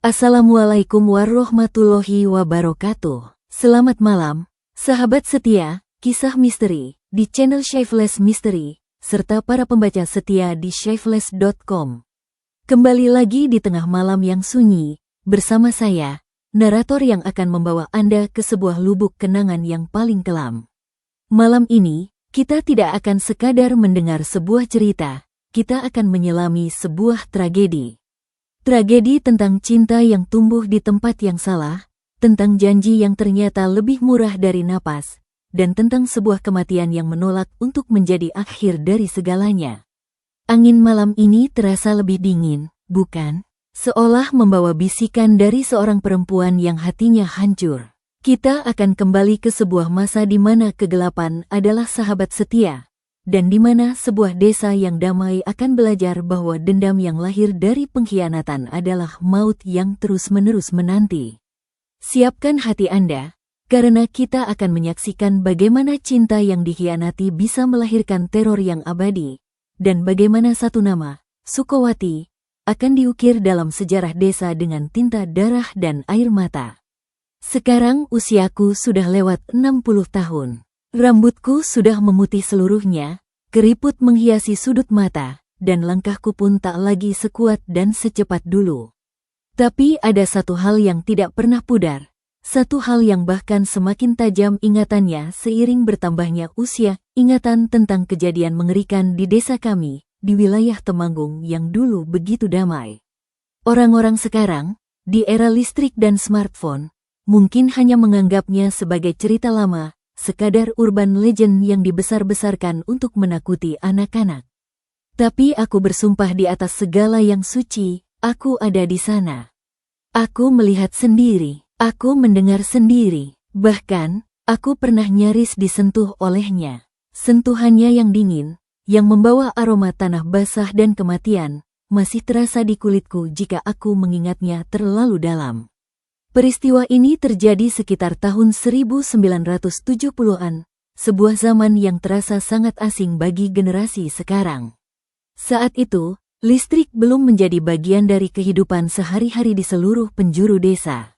Assalamualaikum warahmatullahi wabarakatuh. Selamat malam, sahabat setia, kisah misteri, di channel Shyfeless Mystery, serta para pembaca setia di shyfeless.com. Kembali lagi di tengah malam yang sunyi, bersama saya, narator yang akan membawa Anda ke sebuah lubuk kenangan yang paling kelam. Malam ini, kita tidak akan sekadar mendengar sebuah cerita, kita akan menyelami sebuah tragedi. Tragedi tentang cinta yang tumbuh di tempat yang salah, tentang janji yang ternyata lebih murah dari napas, dan tentang sebuah kematian yang menolak untuk menjadi akhir dari segalanya. Angin malam ini terasa lebih dingin, bukan? Seolah membawa bisikan dari seorang perempuan yang hatinya hancur. Kita akan kembali ke sebuah masa di mana kegelapan adalah sahabat setia, dan di mana sebuah desa yang damai akan belajar bahwa dendam yang lahir dari pengkhianatan adalah maut yang terus-menerus menanti. Siapkan hati Anda, karena kita akan menyaksikan bagaimana cinta yang dikhianati bisa melahirkan teror yang abadi, dan bagaimana satu nama, Sukowati, akan diukir dalam sejarah desa dengan tinta darah dan air mata. Sekarang usiaku sudah lewat 60 tahun. Rambutku sudah memutih seluruhnya, keriput menghiasi sudut mata, dan langkahku pun tak lagi sekuat dan secepat dulu. Tapi ada satu hal yang tidak pernah pudar, satu hal yang bahkan semakin tajam ingatannya seiring bertambahnya usia, ingatan tentang kejadian mengerikan di desa kami, di wilayah Temanggung yang dulu begitu damai. Orang-orang sekarang, di era listrik dan smartphone, mungkin hanya menganggapnya sebagai cerita lama, sekadar urban legend yang dibesar-besarkan untuk menakuti anak-anak. Tapi aku bersumpah di atas segala yang suci, aku ada di sana. Aku melihat sendiri, aku mendengar sendiri, bahkan, aku pernah nyaris disentuh olehnya. Sentuhannya yang dingin, yang membawa aroma tanah basah dan kematian, masih terasa di kulitku jika aku mengingatnya terlalu dalam. Peristiwa ini terjadi sekitar tahun 1970-an, sebuah zaman yang terasa sangat asing bagi generasi sekarang. Saat itu, listrik belum menjadi bagian dari kehidupan sehari-hari di seluruh penjuru desa.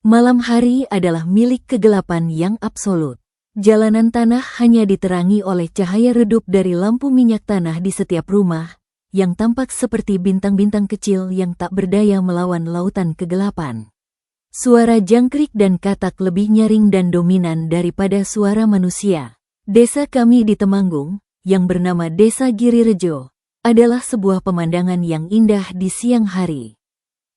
Malam hari adalah milik kegelapan yang absolut. Jalanan tanah hanya diterangi oleh cahaya redup dari lampu minyak tanah di setiap rumah, yang tampak seperti bintang-bintang kecil yang tak berdaya melawan lautan kegelapan. Suara jangkrik dan katak lebih nyaring dan dominan daripada suara manusia. Desa kami di Temanggung, yang bernama Desa Girirejo, adalah sebuah pemandangan yang indah di siang hari.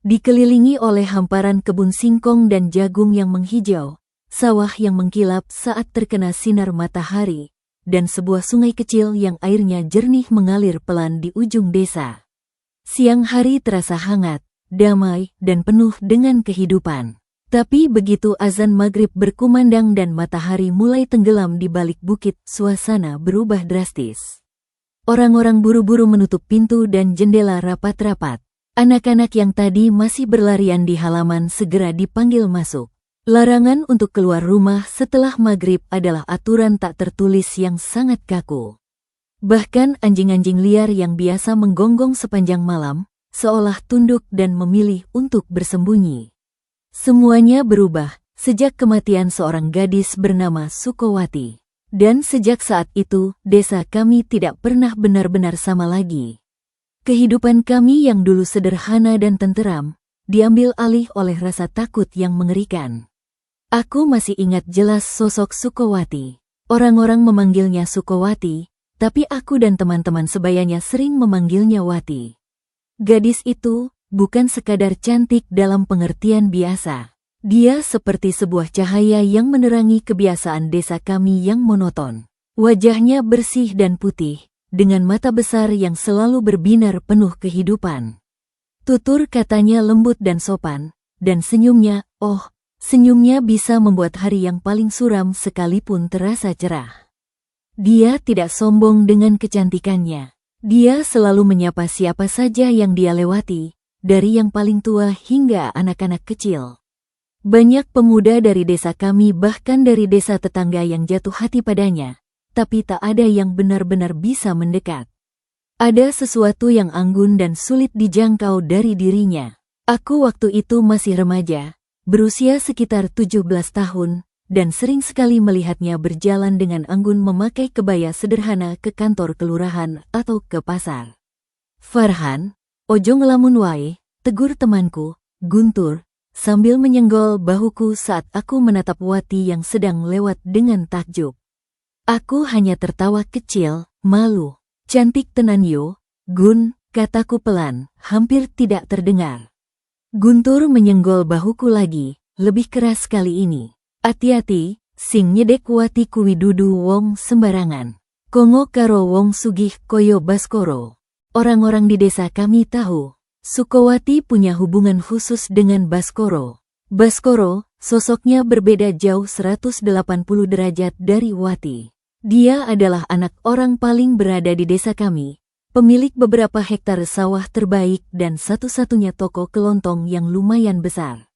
Dikelilingi oleh hamparan kebun singkong dan jagung yang menghijau, sawah yang mengkilap saat terkena sinar matahari, dan sebuah sungai kecil yang airnya jernih mengalir pelan di ujung desa. Siang hari terasa hangat, damai, dan penuh dengan kehidupan. Tapi begitu azan maghrib berkumandang dan matahari mulai tenggelam di balik bukit, suasana berubah drastis. Orang-orang buru-buru menutup pintu dan jendela rapat-rapat. Anak-anak yang tadi masih berlarian di halaman segera dipanggil masuk. Larangan untuk keluar rumah setelah maghrib adalah aturan tak tertulis yang sangat kaku. Bahkan anjing-anjing liar yang biasa menggonggong sepanjang malam, seolah tunduk dan memilih untuk bersembunyi. Semuanya berubah sejak kematian seorang gadis bernama Sukowati. Dan sejak saat itu, desa kami tidak pernah benar-benar sama lagi. Kehidupan kami yang dulu sederhana dan tenteram, diambil alih oleh rasa takut yang mengerikan. Aku masih ingat jelas sosok Sukowati. Orang-orang memanggilnya Sukowati, tapi aku dan teman-teman sebayanya sering memanggilnya Wati. Gadis itu bukan sekadar cantik dalam pengertian biasa. Dia seperti sebuah cahaya yang menerangi kebiasaan desa kami yang monoton. Wajahnya bersih dan putih, dengan mata besar yang selalu berbinar penuh kehidupan. Tutur katanya lembut dan sopan, dan senyumnya, senyumnya bisa membuat hari yang paling suram sekalipun terasa cerah. Dia tidak sombong dengan kecantikannya. Dia selalu menyapa siapa saja yang dia lewati, dari yang paling tua hingga anak-anak kecil. Banyak pemuda dari desa kami bahkan dari desa tetangga yang jatuh hati padanya, tapi tak ada yang benar-benar bisa mendekat. Ada sesuatu yang anggun dan sulit dijangkau dari dirinya. Aku waktu itu masih remaja, berusia sekitar 17 tahun, dan sering sekali melihatnya berjalan dengan anggun memakai kebaya sederhana ke kantor kelurahan atau ke pasar. "Farhan, ojo ngelamun wae," tegur temanku, Guntur, sambil menyenggol bahuku saat aku menatap Wati yang sedang lewat dengan takjub. Aku hanya tertawa kecil, malu. "Cantik tenan yo, Gun," kataku pelan, hampir tidak terdengar. Guntur menyenggol bahuku lagi, lebih keras kali ini. "Hati-hati, sing nyedek Wati kuwi dudu wong sembarangan. Kongo karo wong sugih koyo Baskoro. Orang-orang di desa kami tahu, Sukowati punya hubungan khusus dengan Baskoro. Baskoro, sosoknya berbeda jauh 180 derajat dari Wati. Dia adalah anak orang paling berada di desa kami, pemilik beberapa hektar sawah terbaik dan satu-satunya toko kelontong yang lumayan besar.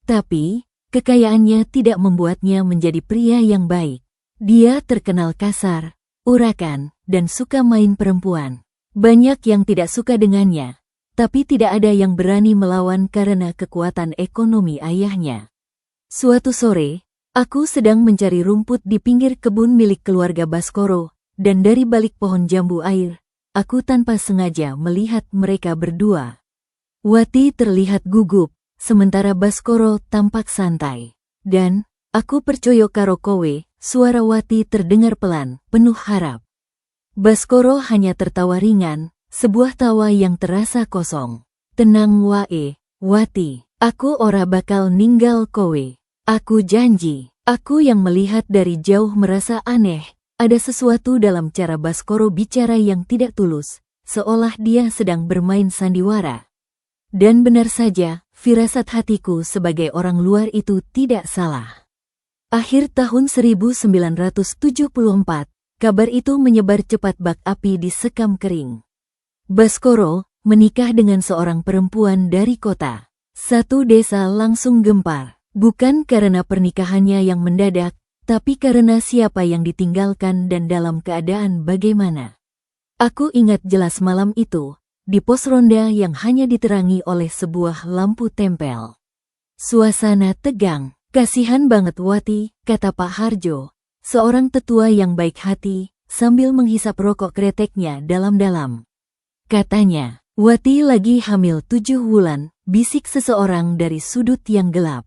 Tapi, kekayaannya tidak membuatnya menjadi pria yang baik. Dia terkenal kasar, urakan, dan suka main perempuan. Banyak yang tidak suka dengannya, tapi tidak ada yang berani melawan karena kekuatan ekonomi ayahnya. Suatu sore, aku sedang mencari rumput di pinggir kebun milik keluarga Baskoro, dan dari balik pohon jambu air, aku tanpa sengaja melihat mereka berdua. Wati terlihat gugup, sementara Baskoro tampak santai. Dan, aku percoyo karo kowe, suara Wati terdengar pelan, penuh harap. Baskoro hanya tertawa ringan, sebuah tawa yang terasa kosong. "Tenang wae, Wati, aku ora bakal ninggal kowe. Aku janji." Aku yang melihat dari jauh merasa aneh. Ada sesuatu dalam cara Baskoro bicara yang tidak tulus, seolah dia sedang bermain sandiwara. Dan benar saja, firasat hatiku sebagai orang luar itu tidak salah. Akhir tahun 1974, kabar itu menyebar cepat bak api di sekam kering. Baskoro menikah dengan seorang perempuan dari kota. Satu desa langsung gempar, bukan karena pernikahannya yang mendadak, tapi karena siapa yang ditinggalkan dan dalam keadaan bagaimana. Aku ingat jelas malam itu, di pos ronda yang hanya diterangi oleh sebuah lampu tempel. Suasana tegang. "Kasihan banget Wati," kata Pak Harjo, seorang tetua yang baik hati, sambil menghisap rokok kreteknya dalam-dalam. Katanya, "Wati lagi hamil 7 bulan, bisik seseorang dari sudut yang gelap.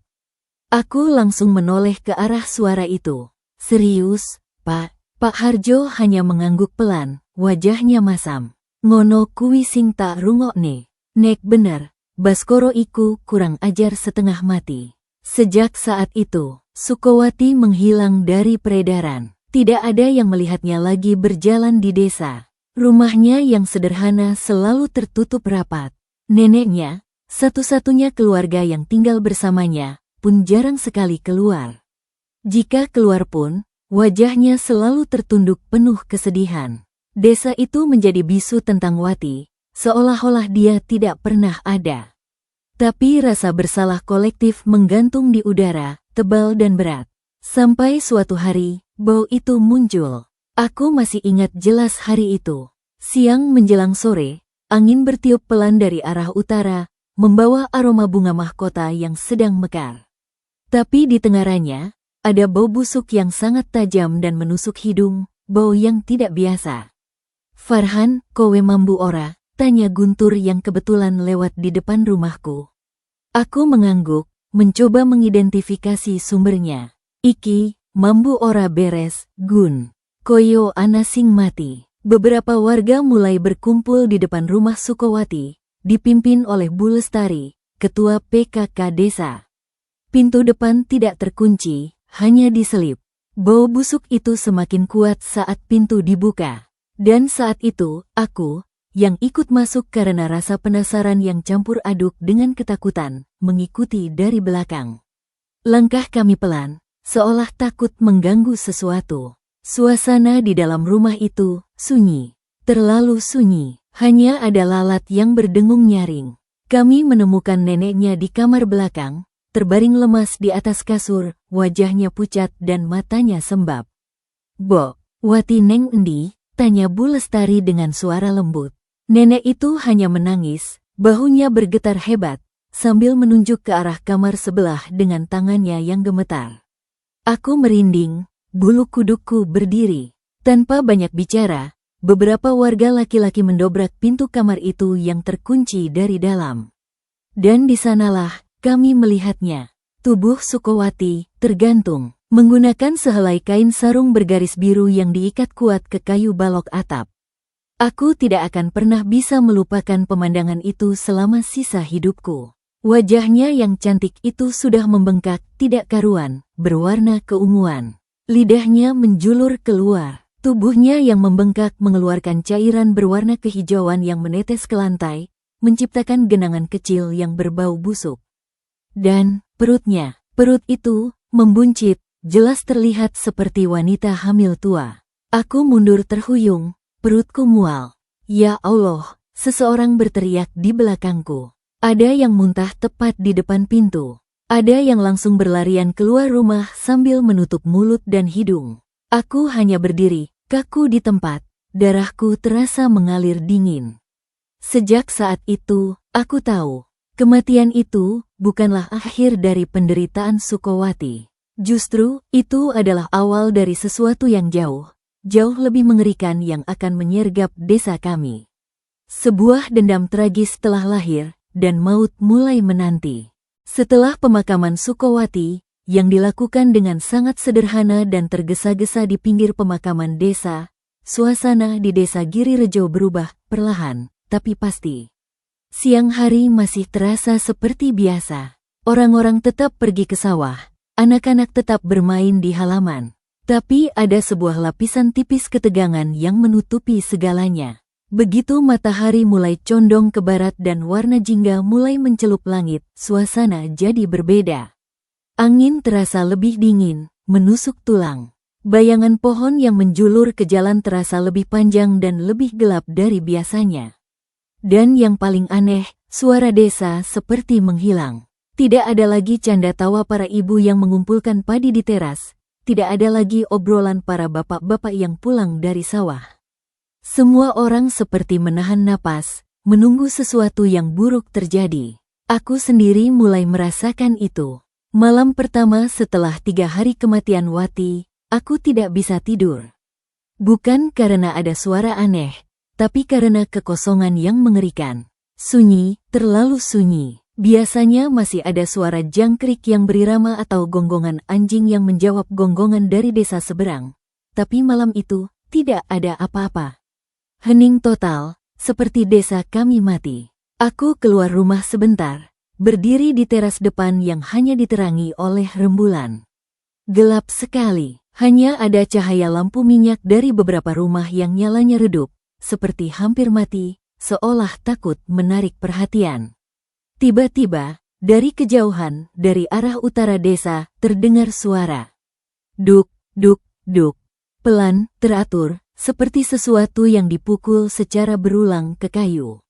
Aku langsung menoleh ke arah suara itu. "Serius, Pak?" Pak Harjo hanya mengangguk pelan, wajahnya masam. "Ngono kuwi sing tak rungokne. Nek bener, Baskoro iku kurang ajar setengah mati." Sejak saat itu, Sukowati menghilang dari peredaran. Tidak ada yang melihatnya lagi berjalan di desa. Rumahnya yang sederhana selalu tertutup rapat. Neneknya, satu-satunya keluarga yang tinggal bersamanya, pun jarang sekali keluar. Jika keluar pun, wajahnya selalu tertunduk penuh kesedihan. Desa itu menjadi bisu tentang Wati, seolah-olah dia tidak pernah ada. Tapi rasa bersalah kolektif menggantung di udara, tebal dan berat. Sampai suatu hari, bau itu muncul. Aku masih ingat jelas hari itu. Siang menjelang sore, angin bertiup pelan dari arah utara, membawa aroma bunga mahkota yang sedang mekar. Tapi di tengarannya, ada bau busuk yang sangat tajam dan menusuk hidung, bau yang tidak biasa. "Farhan, kowe mambu ora?" tanya Guntur yang kebetulan lewat di depan rumahku. Aku mengangguk, mencoba mengidentifikasi sumbernya. "Iki, mambu ora beres, Gun. Koyo ana sing mati." Beberapa warga mulai berkumpul di depan rumah Sukowati, dipimpin oleh Bu Lestari, ketua PKK desa. Pintu depan tidak terkunci, hanya diselip. Bau busuk itu semakin kuat saat pintu dibuka. Dan saat itu, aku, yang ikut masuk karena rasa penasaran yang campur aduk dengan ketakutan, mengikuti dari belakang. Langkah kami pelan, seolah takut mengganggu sesuatu. Suasana di dalam rumah itu sunyi, terlalu sunyi. Hanya ada lalat yang berdengung nyaring. Kami menemukan neneknya di kamar belakang, terbaring lemas di atas kasur, wajahnya pucat dan matanya sembab. "Bo, Wati neng endi?" tanya Bu Lestari dengan suara lembut. Nenek itu hanya menangis, bahunya bergetar hebat, sambil menunjuk ke arah kamar sebelah dengan tangannya yang gemetar. Aku merinding, bulu kudukku berdiri. Tanpa banyak bicara, beberapa warga laki-laki mendobrak pintu kamar itu yang terkunci dari dalam. Dan di sanalah kami melihatnya. Tubuh Sukowati tergantung, menggunakan sehelai kain sarung bergaris biru yang diikat kuat ke kayu balok atap. Aku tidak akan pernah bisa melupakan pemandangan itu selama sisa hidupku. Wajahnya yang cantik itu sudah membengkak tidak karuan, berwarna keunguan. Lidahnya menjulur keluar. Tubuhnya yang membengkak mengeluarkan cairan berwarna kehijauan yang menetes ke lantai, menciptakan genangan kecil yang berbau busuk. Dan perut itu membuncit, jelas terlihat seperti wanita hamil tua. Aku mundur terhuyung, perutku mual. Ya Allah, seseorang berteriak di belakangku. Ada yang muntah tepat di depan pintu. Ada yang langsung berlarian keluar rumah sambil menutup mulut dan hidung. Aku hanya berdiri, kaku di tempat, darahku terasa mengalir dingin. Sejak saat itu, aku tahu, kematian itu bukanlah akhir dari penderitaan Sukowati. Justru, itu adalah awal dari sesuatu yang jauh lebih mengerikan yang akan menyergap desa kami. Sebuah dendam tragis telah lahir, dan maut mulai menanti. Setelah pemakaman Sukowati, yang dilakukan dengan sangat sederhana dan tergesa-gesa di pinggir pemakaman desa, suasana di desa Girirejo berubah perlahan, tapi pasti. Siang hari masih terasa seperti biasa. Orang-orang tetap pergi ke sawah, anak-anak tetap bermain di halaman. Tapi ada sebuah lapisan tipis ketegangan yang menutupi segalanya. Begitu matahari mulai condong ke barat dan warna jingga mulai mencelup langit, suasana jadi berbeda. Angin terasa lebih dingin, menusuk tulang. Bayangan pohon yang menjulur ke jalan terasa lebih panjang dan lebih gelap dari biasanya. Dan yang paling aneh, suara desa seperti menghilang. Tidak ada lagi canda tawa para ibu yang mengumpulkan padi di teras. Tidak ada lagi obrolan para bapak-bapak yang pulang dari sawah. Semua orang seperti menahan napas, menunggu sesuatu yang buruk terjadi. Aku sendiri mulai merasakan itu. Malam pertama setelah 3 hari kematian Wati, aku tidak bisa tidur. Bukan karena ada suara aneh, tapi karena kekosongan yang mengerikan. Sunyi, terlalu sunyi. Biasanya masih ada suara jangkrik yang berirama atau gonggongan anjing yang menjawab gonggongan dari desa seberang. Tapi malam itu, tidak ada apa-apa. Hening total, seperti desa kami mati. Aku keluar rumah sebentar, berdiri di teras depan yang hanya diterangi oleh rembulan. Gelap sekali, hanya ada cahaya lampu minyak dari beberapa rumah yang nyalanya redup, seperti hampir mati, seolah takut menarik perhatian. Tiba-tiba, dari kejauhan, dari arah utara desa, terdengar suara. Duk, duk, duk. Pelan, teratur, seperti sesuatu yang dipukul secara berulang ke kayu.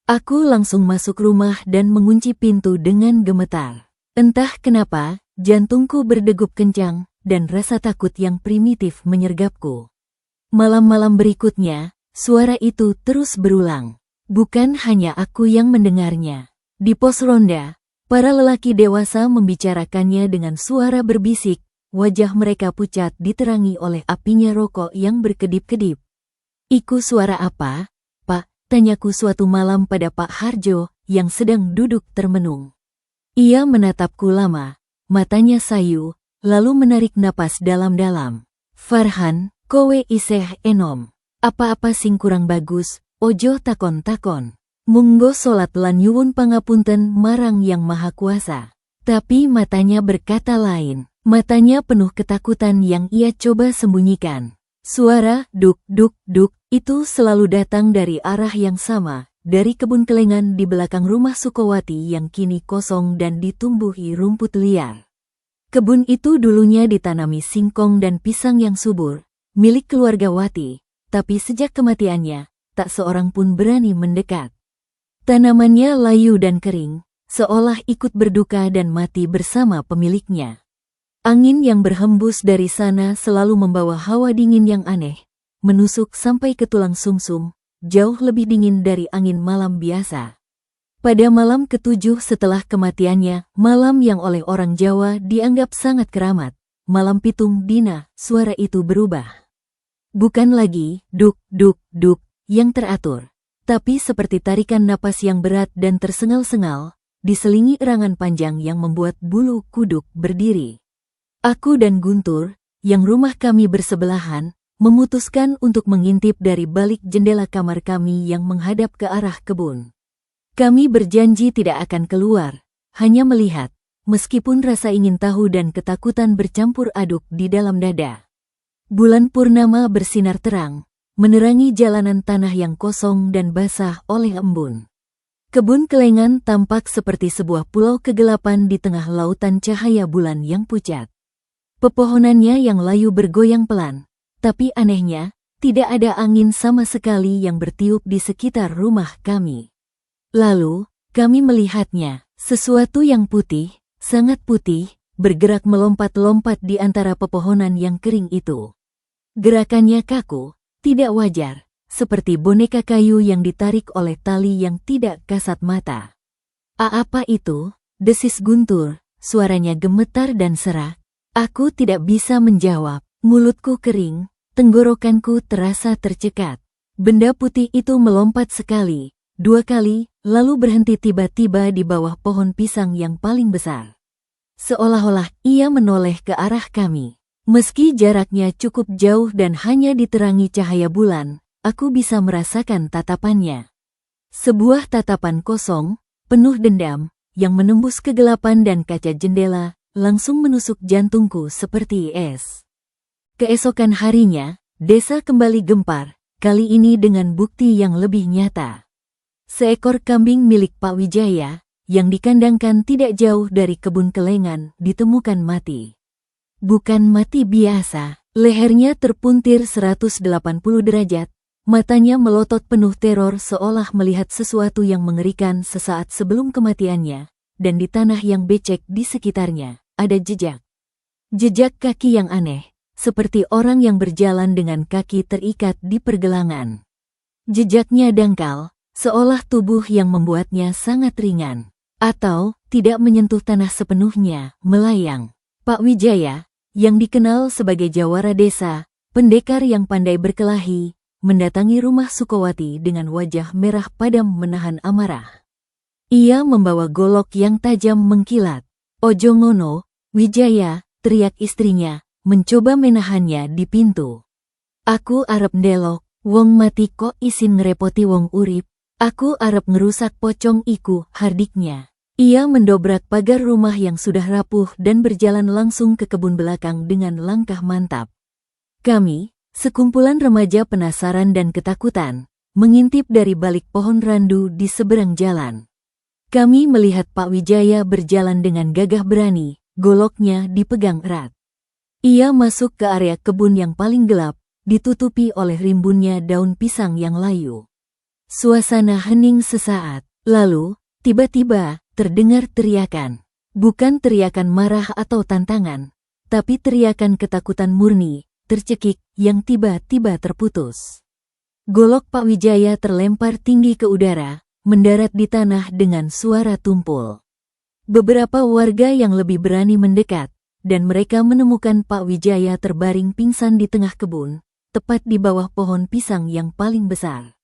Aku langsung masuk rumah dan mengunci pintu dengan gemetar. Entah kenapa, jantungku berdegup kencang, dan rasa takut yang primitif menyergapku. Malam-malam berikutnya, suara itu terus berulang. Bukan hanya aku yang mendengarnya. Di pos ronda, para lelaki dewasa membicarakannya dengan suara berbisik, wajah mereka pucat diterangi oleh apinya rokok yang berkedip-kedip. "Iku suara apa, Pak?" tanyaku suatu malam pada Pak Harjo, yang sedang duduk termenung. Ia menatapku lama, matanya sayu, lalu menarik napas dalam-dalam. "Farhan, kowe iseh enom. Apa-apa sing kurang bagus, ojo takon-takon. Munggo solat lan nyuwun pangapunten marang Yang Maha Kuasa." Tapi matanya berkata lain. Matanya penuh ketakutan yang ia coba sembunyikan. Suara duk duk duk itu selalu datang dari arah yang sama, dari kebun kelengan di belakang rumah Sukowati yang kini kosong dan ditumbuhi rumput liar. Kebun itu dulunya ditanami singkong dan pisang yang subur, milik keluarga Wati, tapi sejak kematiannya, tak seorang pun berani mendekat. Tanamannya layu dan kering, seolah ikut berduka dan mati bersama pemiliknya. Angin yang berhembus dari sana selalu membawa hawa dingin yang aneh, menusuk sampai ke tulang sumsum, jauh lebih dingin dari angin malam biasa. Pada malam ketujuh setelah kematiannya, malam yang oleh orang Jawa dianggap sangat keramat, malam pitung dina, suara itu berubah. Bukan lagi duk duk duk yang teratur, tapi seperti tarikan napas yang berat dan tersengal-sengal, diselingi erangan panjang yang membuat bulu kuduk berdiri. Aku dan Guntur, yang rumah kami bersebelahan, memutuskan untuk mengintip dari balik jendela kamar kami yang menghadap ke arah kebun. Kami berjanji tidak akan keluar, hanya melihat, meskipun rasa ingin tahu dan ketakutan bercampur aduk di dalam dada. Bulan purnama bersinar terang, menerangi jalanan tanah yang kosong dan basah oleh embun. Kebun kelengan tampak seperti sebuah pulau kegelapan di tengah lautan cahaya bulan yang pucat. Pepohonannya yang layu bergoyang pelan, tapi anehnya, tidak ada angin sama sekali yang bertiup di sekitar rumah kami. Lalu, kami melihatnya, sesuatu yang putih, sangat putih, bergerak melompat-lompat di antara pepohonan yang kering itu. Gerakannya kaku, tidak wajar, seperti boneka kayu yang ditarik oleh tali yang tidak kasat mata. Apa itu? Desis Guntur, suaranya gemetar dan serak. Aku tidak bisa menjawab, mulutku kering, tenggorokanku terasa tercekat. Benda putih itu melompat sekali, dua kali, lalu berhenti tiba-tiba di bawah pohon pisang yang paling besar. Seolah-olah ia menoleh ke arah kami. Meski jaraknya cukup jauh dan hanya diterangi cahaya bulan, aku bisa merasakan tatapannya. Sebuah tatapan kosong, penuh dendam, yang menembus kegelapan dan kaca jendela, langsung menusuk jantungku seperti es. Keesokan harinya, desa kembali gempar, kali ini dengan bukti yang lebih nyata. Seekor kambing milik Pak Wijaya, yang dikandangkan tidak jauh dari kebun kelengan, ditemukan mati. Bukan mati biasa, lehernya terpuntir 180 derajat, matanya melotot penuh teror seolah melihat sesuatu yang mengerikan sesaat sebelum kematiannya, dan di tanah yang becek di sekitarnya, ada jejak. Jejak kaki yang aneh, seperti orang yang berjalan dengan kaki terikat di pergelangan. Jejaknya dangkal, seolah tubuh yang membuatnya sangat ringan, atau tidak menyentuh tanah sepenuhnya, melayang. Pak Wijaya, yang dikenal sebagai jawara desa, pendekar yang pandai berkelahi, mendatangi rumah Sukowati dengan wajah merah padam menahan amarah. Ia membawa golok yang tajam mengkilat. Ojo ngono, Wijaya, teriak istrinya, mencoba menahannya di pintu. Aku arep ndelok, wong mati kok isin ngerepoti wong urip. Aku arep ngerusak pocong iku, hardiknya. Ia mendobrak pagar rumah yang sudah rapuh dan berjalan langsung ke kebun belakang dengan langkah mantap. Kami, sekumpulan remaja penasaran dan ketakutan, mengintip dari balik pohon randu di seberang jalan. Kami melihat Pak Wijaya berjalan dengan gagah berani, goloknya dipegang erat. Ia masuk ke area kebun yang paling gelap, ditutupi oleh rimbunnya daun pisang yang layu. Suasana hening sesaat, lalu, tiba-tiba, terdengar teriakan. Bukan teriakan marah atau tantangan, tapi teriakan ketakutan murni, tercekik, yang tiba-tiba terputus. Golok Pak Wijaya terlempar tinggi ke udara, mendarat di tanah dengan suara tumpul. Beberapa warga yang lebih berani mendekat, dan mereka menemukan Pak Wijaya terbaring pingsan di tengah kebun, tepat di bawah pohon pisang yang paling besar.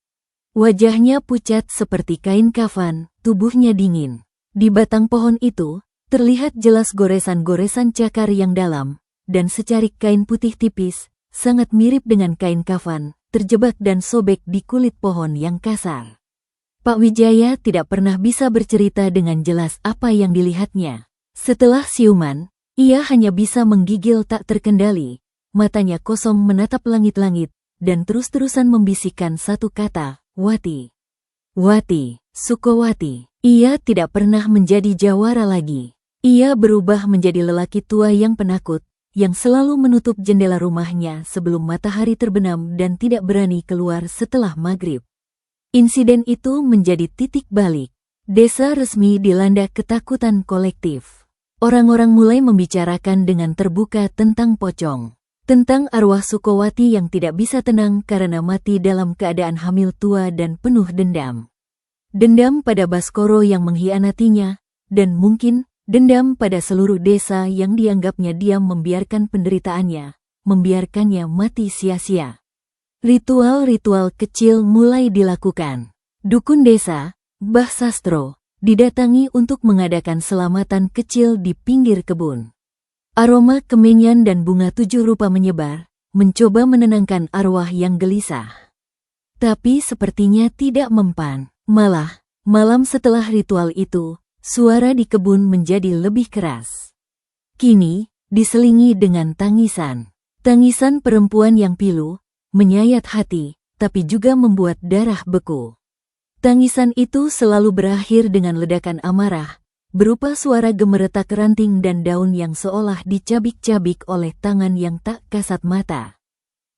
Wajahnya pucat seperti kain kafan, tubuhnya dingin. Di batang pohon itu, terlihat jelas goresan-goresan cakar yang dalam, dan secarik kain putih tipis, sangat mirip dengan kain kafan, terjebak dan sobek di kulit pohon yang kasar. Pak Wijaya tidak pernah bisa bercerita dengan jelas apa yang dilihatnya. Setelah siuman, ia hanya bisa menggigil tak terkendali, matanya kosong menatap langit-langit, dan terus-terusan membisikkan satu kata, Wati. Wati, Sukowati. Ia tidak pernah menjadi jawara lagi. Ia berubah menjadi lelaki tua yang penakut, yang selalu menutup jendela rumahnya sebelum matahari terbenam dan tidak berani keluar setelah maghrib. Insiden itu menjadi titik balik. Desa resmi dilanda ketakutan kolektif. Orang-orang mulai membicarakan dengan terbuka tentang pocong, tentang arwah Sukowati yang tidak bisa tenang karena mati dalam keadaan hamil tua dan penuh dendam. Dendam pada Baskoro yang mengkhianatinya, dan mungkin dendam pada seluruh desa yang dianggapnya diam membiarkan penderitaannya, membiarkannya mati sia-sia. Ritual-ritual kecil mulai dilakukan. Dukun desa, Mbah Sastro, didatangi untuk mengadakan selamatan kecil di pinggir kebun. Aroma kemenyan dan bunga 7 rupa menyebar, mencoba menenangkan arwah yang gelisah. Tapi sepertinya tidak mempan. Malah, malam setelah ritual itu, suara di kebun menjadi lebih keras. Kini, diselingi dengan tangisan. Tangisan perempuan yang pilu, menyayat hati, tapi juga membuat darah beku. Tangisan itu selalu berakhir dengan ledakan amarah, berupa suara gemeretak ranting dan daun yang seolah dicabik-cabik oleh tangan yang tak kasat mata.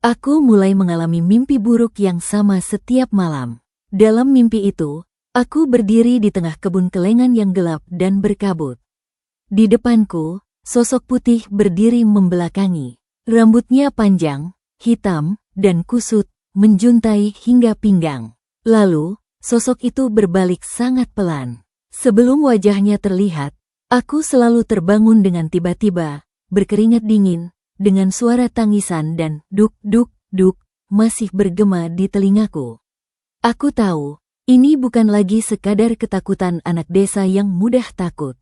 Aku mulai mengalami mimpi buruk yang sama setiap malam. Dalam mimpi itu, aku berdiri di tengah kebun kelengan yang gelap dan berkabut. Di depanku, sosok putih berdiri membelakangi. Rambutnya panjang, hitam, dan kusut, menjuntai hingga pinggang. Lalu, sosok itu berbalik sangat pelan. Sebelum wajahnya terlihat, aku selalu terbangun dengan tiba-tiba, berkeringat dingin, dengan suara tangisan dan duk-duk-duk masih bergema di telingaku. Aku tahu, ini bukan lagi sekadar ketakutan anak desa yang mudah takut.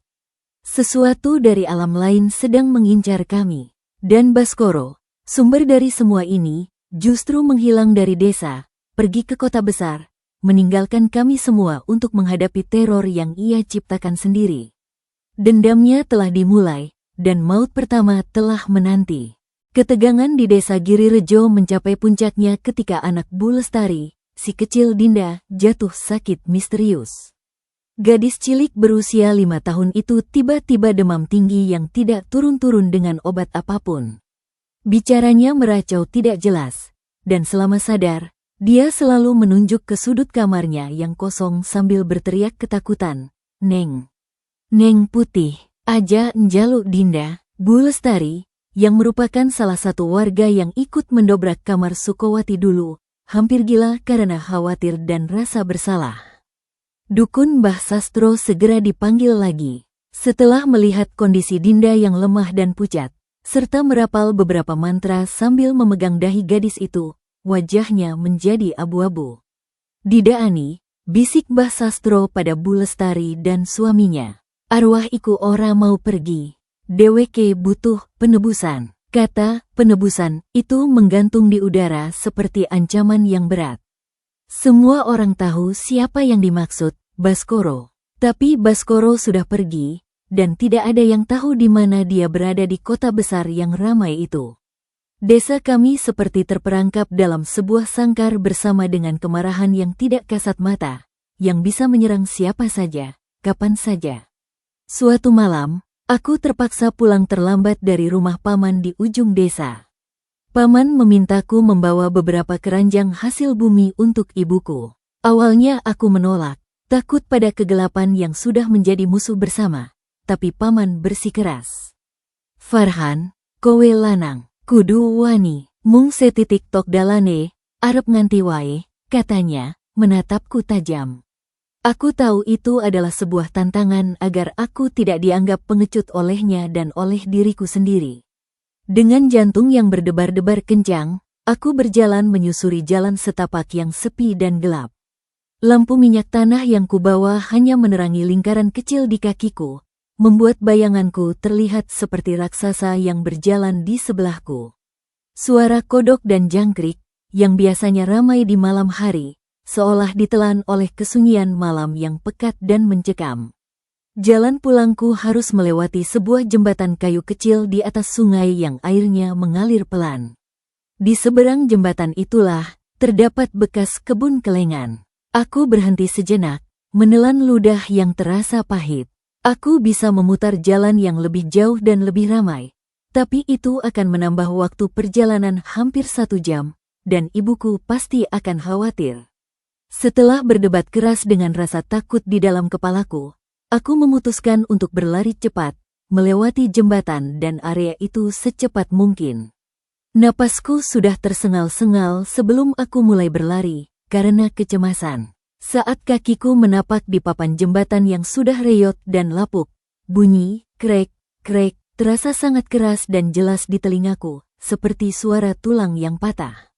Sesuatu dari alam lain sedang mengincar kami. Dan Baskoro, sumber dari semua ini, justru menghilang dari desa, pergi ke kota besar, meninggalkan kami semua untuk menghadapi teror yang ia ciptakan sendiri. Dendamnya telah dimulai, dan maut pertama telah menanti. Ketegangan di desa Girirejo mencapai puncaknya ketika anak Bu Lestari, si kecil Dinda, jatuh sakit misterius. Gadis cilik berusia 5 tahun itu tiba-tiba demam tinggi yang tidak turun-turun dengan obat apapun. Bicaranya meracau tidak jelas, dan selama sadar, dia selalu menunjuk ke sudut kamarnya yang kosong sambil berteriak ketakutan, "Neng! Neng putih, aja njaluk Dinda." Bu Lestari, yang merupakan salah satu warga yang ikut mendobrak kamar Sukowati dulu, hampir gila karena khawatir dan rasa bersalah. Dukun Mbah Sastro segera dipanggil lagi. Setelah melihat kondisi Dinda yang lemah dan pucat, serta merapal beberapa mantra sambil memegang dahi gadis itu, wajahnya menjadi abu-abu. "Dida Ani," bisik Mbah Sastro pada Bu Lestari dan suaminya. "Arwah iku ora mau pergi. Deweke butuh penebusan." Kata penebusan itu menggantung di udara seperti ancaman yang berat. Semua orang tahu siapa yang dimaksud, Baskoro. Tapi Baskoro sudah pergi, dan tidak ada yang tahu di mana dia berada di kota besar yang ramai itu. Desa kami seperti terperangkap dalam sebuah sangkar bersama dengan kemarahan yang tidak kasat mata, yang bisa menyerang siapa saja, kapan saja. Suatu malam, aku terpaksa pulang terlambat dari rumah paman di ujung desa. Paman memintaku membawa beberapa keranjang hasil bumi untuk ibuku. Awalnya aku menolak, takut pada kegelapan yang sudah menjadi musuh bersama, tapi paman bersikeras. "Farhan, kowe lanang. Kudu wani, mung setitik tok dalane, arep nganti wae," katanya, menatapku tajam. Aku tahu itu adalah sebuah tantangan agar aku tidak dianggap pengecut olehnya dan oleh diriku sendiri. Dengan jantung yang berdebar-debar kencang, aku berjalan menyusuri jalan setapak yang sepi dan gelap. Lampu minyak tanah yang kubawa hanya menerangi lingkaran kecil di kakiku, membuat bayanganku terlihat seperti raksasa yang berjalan di sebelahku. Suara kodok dan jangkrik, yang biasanya ramai di malam hari, seolah ditelan oleh kesunyian malam yang pekat dan mencekam. Jalan pulangku harus melewati sebuah jembatan kayu kecil di atas sungai yang airnya mengalir pelan. Di seberang jembatan itulah, terdapat bekas kebun kelengan. Aku berhenti sejenak, menelan ludah yang terasa pahit. Aku bisa memutar jalan yang lebih jauh dan lebih ramai, tapi itu akan menambah waktu perjalanan hampir 1 jam, dan ibuku pasti akan khawatir. Setelah berdebat keras dengan rasa takut di dalam kepalaku, aku memutuskan untuk berlari cepat, melewati jembatan dan area itu secepat mungkin. Napasku sudah tersengal-sengal sebelum aku mulai berlari, karena kecemasan. Saat kakiku menapak di papan jembatan yang sudah reyot dan lapuk, bunyi, krek, krek, terasa sangat keras dan jelas di telingaku, seperti suara tulang yang patah.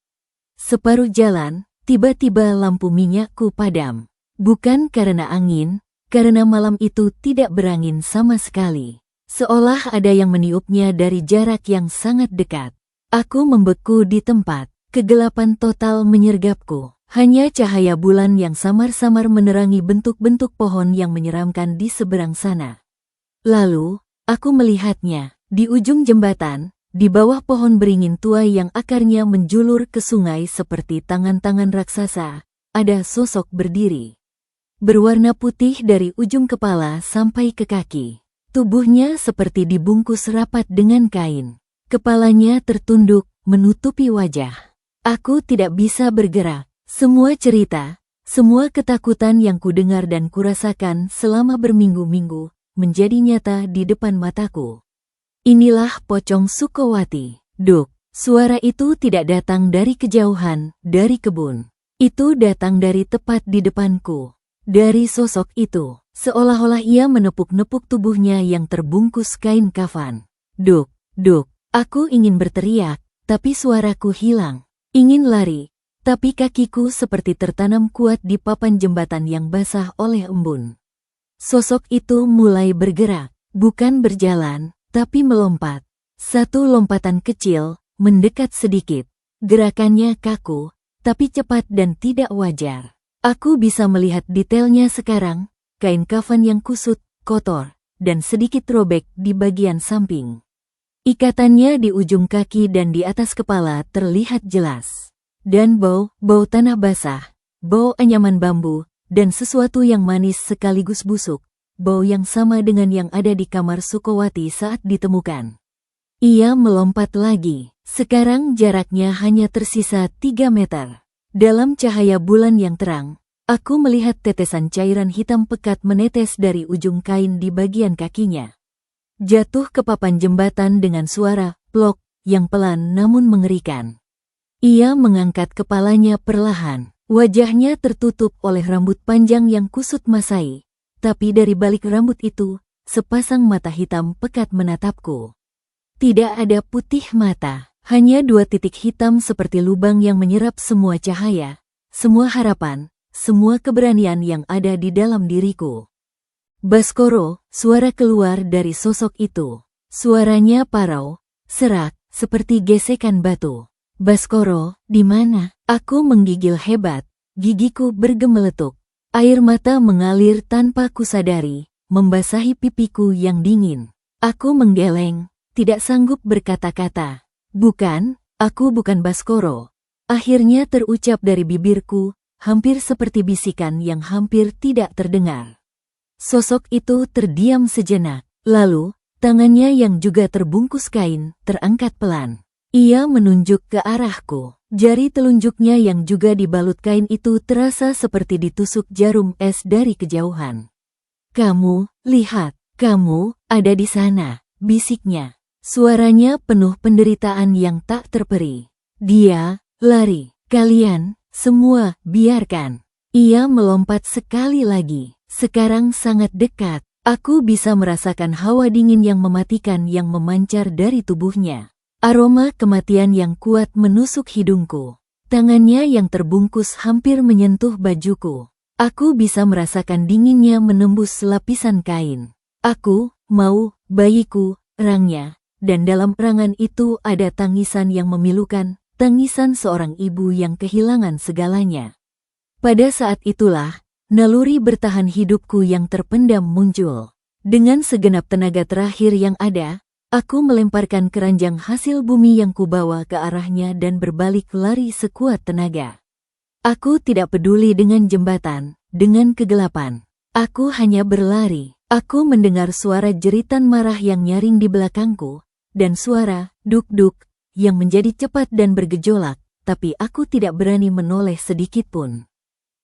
Separuh jalan, tiba-tiba lampu minyakku padam. Bukan karena angin, karena malam itu tidak berangin sama sekali. Seolah ada yang meniupnya dari jarak yang sangat dekat. Aku membeku di tempat, kegelapan total menyergapku. Hanya cahaya bulan yang samar-samar menerangi bentuk-bentuk pohon yang menyeramkan di seberang sana. Lalu, aku melihatnya, di ujung jembatan, di bawah pohon beringin tua yang akarnya menjulur ke sungai seperti tangan-tangan raksasa, ada sosok berdiri. Berwarna putih dari ujung kepala sampai ke kaki. Tubuhnya seperti dibungkus rapat dengan kain. Kepalanya tertunduk, menutupi wajah. Aku tidak bisa bergerak. Semua cerita, semua ketakutan yang kudengar dan kurasakan selama berminggu-minggu, menjadi nyata di depan mataku. Inilah pocong Sukowati. Duk, suara itu tidak datang dari kejauhan, dari kebun. Itu datang dari tepat di depanku. Dari sosok itu, seolah-olah ia menepuk-nepuk tubuhnya yang terbungkus kain kafan. Duk, duk, aku ingin berteriak, tapi suaraku hilang. Ingin lari. Tapi kakiku seperti tertanam kuat di papan jembatan yang basah oleh embun. Sosok itu mulai bergerak, bukan berjalan, tapi melompat. Satu lompatan kecil, mendekat sedikit. Gerakannya kaku, tapi cepat dan tidak wajar. Aku bisa melihat detailnya sekarang, kain kafan yang kusut, kotor, dan sedikit robek di bagian samping. Ikatannya di ujung kaki dan di atas kepala terlihat jelas. Dan bau tanah basah, bau anyaman bambu, dan sesuatu yang manis sekaligus busuk, bau yang sama dengan yang ada di kamar Sukowati saat ditemukan. Ia melompat lagi, sekarang jaraknya hanya tersisa 3 meter. Dalam cahaya bulan yang terang, aku melihat tetesan cairan hitam pekat menetes dari ujung kain di bagian kakinya. Jatuh ke papan jembatan dengan suara plok yang pelan namun mengerikan. Ia mengangkat kepalanya perlahan. Wajahnya tertutup oleh rambut panjang yang kusut masai. Tapi dari balik rambut itu, sepasang mata hitam pekat menatapku. Tidak ada putih mata, hanya 2 titik hitam seperti lubang yang menyerap semua cahaya, semua harapan, semua keberanian yang ada di dalam diriku. Baskoro, suara keluar dari sosok itu. Suaranya parau, serak, seperti gesekan batu. Baskoro, di mana? Aku menggigil hebat, gigiku bergemeletuk. Air mata mengalir tanpa kusadari, membasahi pipiku yang dingin. Aku menggeleng, tidak sanggup berkata-kata. Bukan, aku bukan Baskoro. Akhirnya terucap dari bibirku, hampir seperti bisikan yang hampir tidak terdengar. Sosok itu terdiam sejenak, lalu, tangannya yang juga terbungkus kain, terangkat pelan. Ia menunjuk ke arahku. Jari telunjuknya yang juga dibalut kain itu terasa seperti ditusuk jarum es dari kejauhan. Kamu, lihat, kamu, ada di sana, bisiknya. Suaranya penuh penderitaan yang tak terperi. Dia, lari, kalian, semua, biarkan. Ia melompat sekali lagi, sekarang sangat dekat. Aku bisa merasakan hawa dingin yang mematikan yang memancar dari tubuhnya. Aroma kematian yang kuat menusuk hidungku. Tangannya yang terbungkus hampir menyentuh bajuku. Aku bisa merasakan dinginnya menembus lapisan kain. Aku mau bayiku, erangnya, dan dalam erangan itu ada tangisan yang memilukan, tangisan seorang ibu yang kehilangan segalanya. Pada saat itulah, naluri bertahan hidupku yang terpendam muncul. Dengan segenap tenaga terakhir yang ada, aku melemparkan keranjang hasil bumi yang kubawa ke arahnya dan berbalik lari sekuat tenaga. Aku tidak peduli dengan jembatan, dengan kegelapan. Aku hanya berlari. Aku mendengar suara jeritan marah yang nyaring di belakangku, dan suara duk-duk yang menjadi cepat dan bergejolak, tapi aku tidak berani menoleh sedikitpun.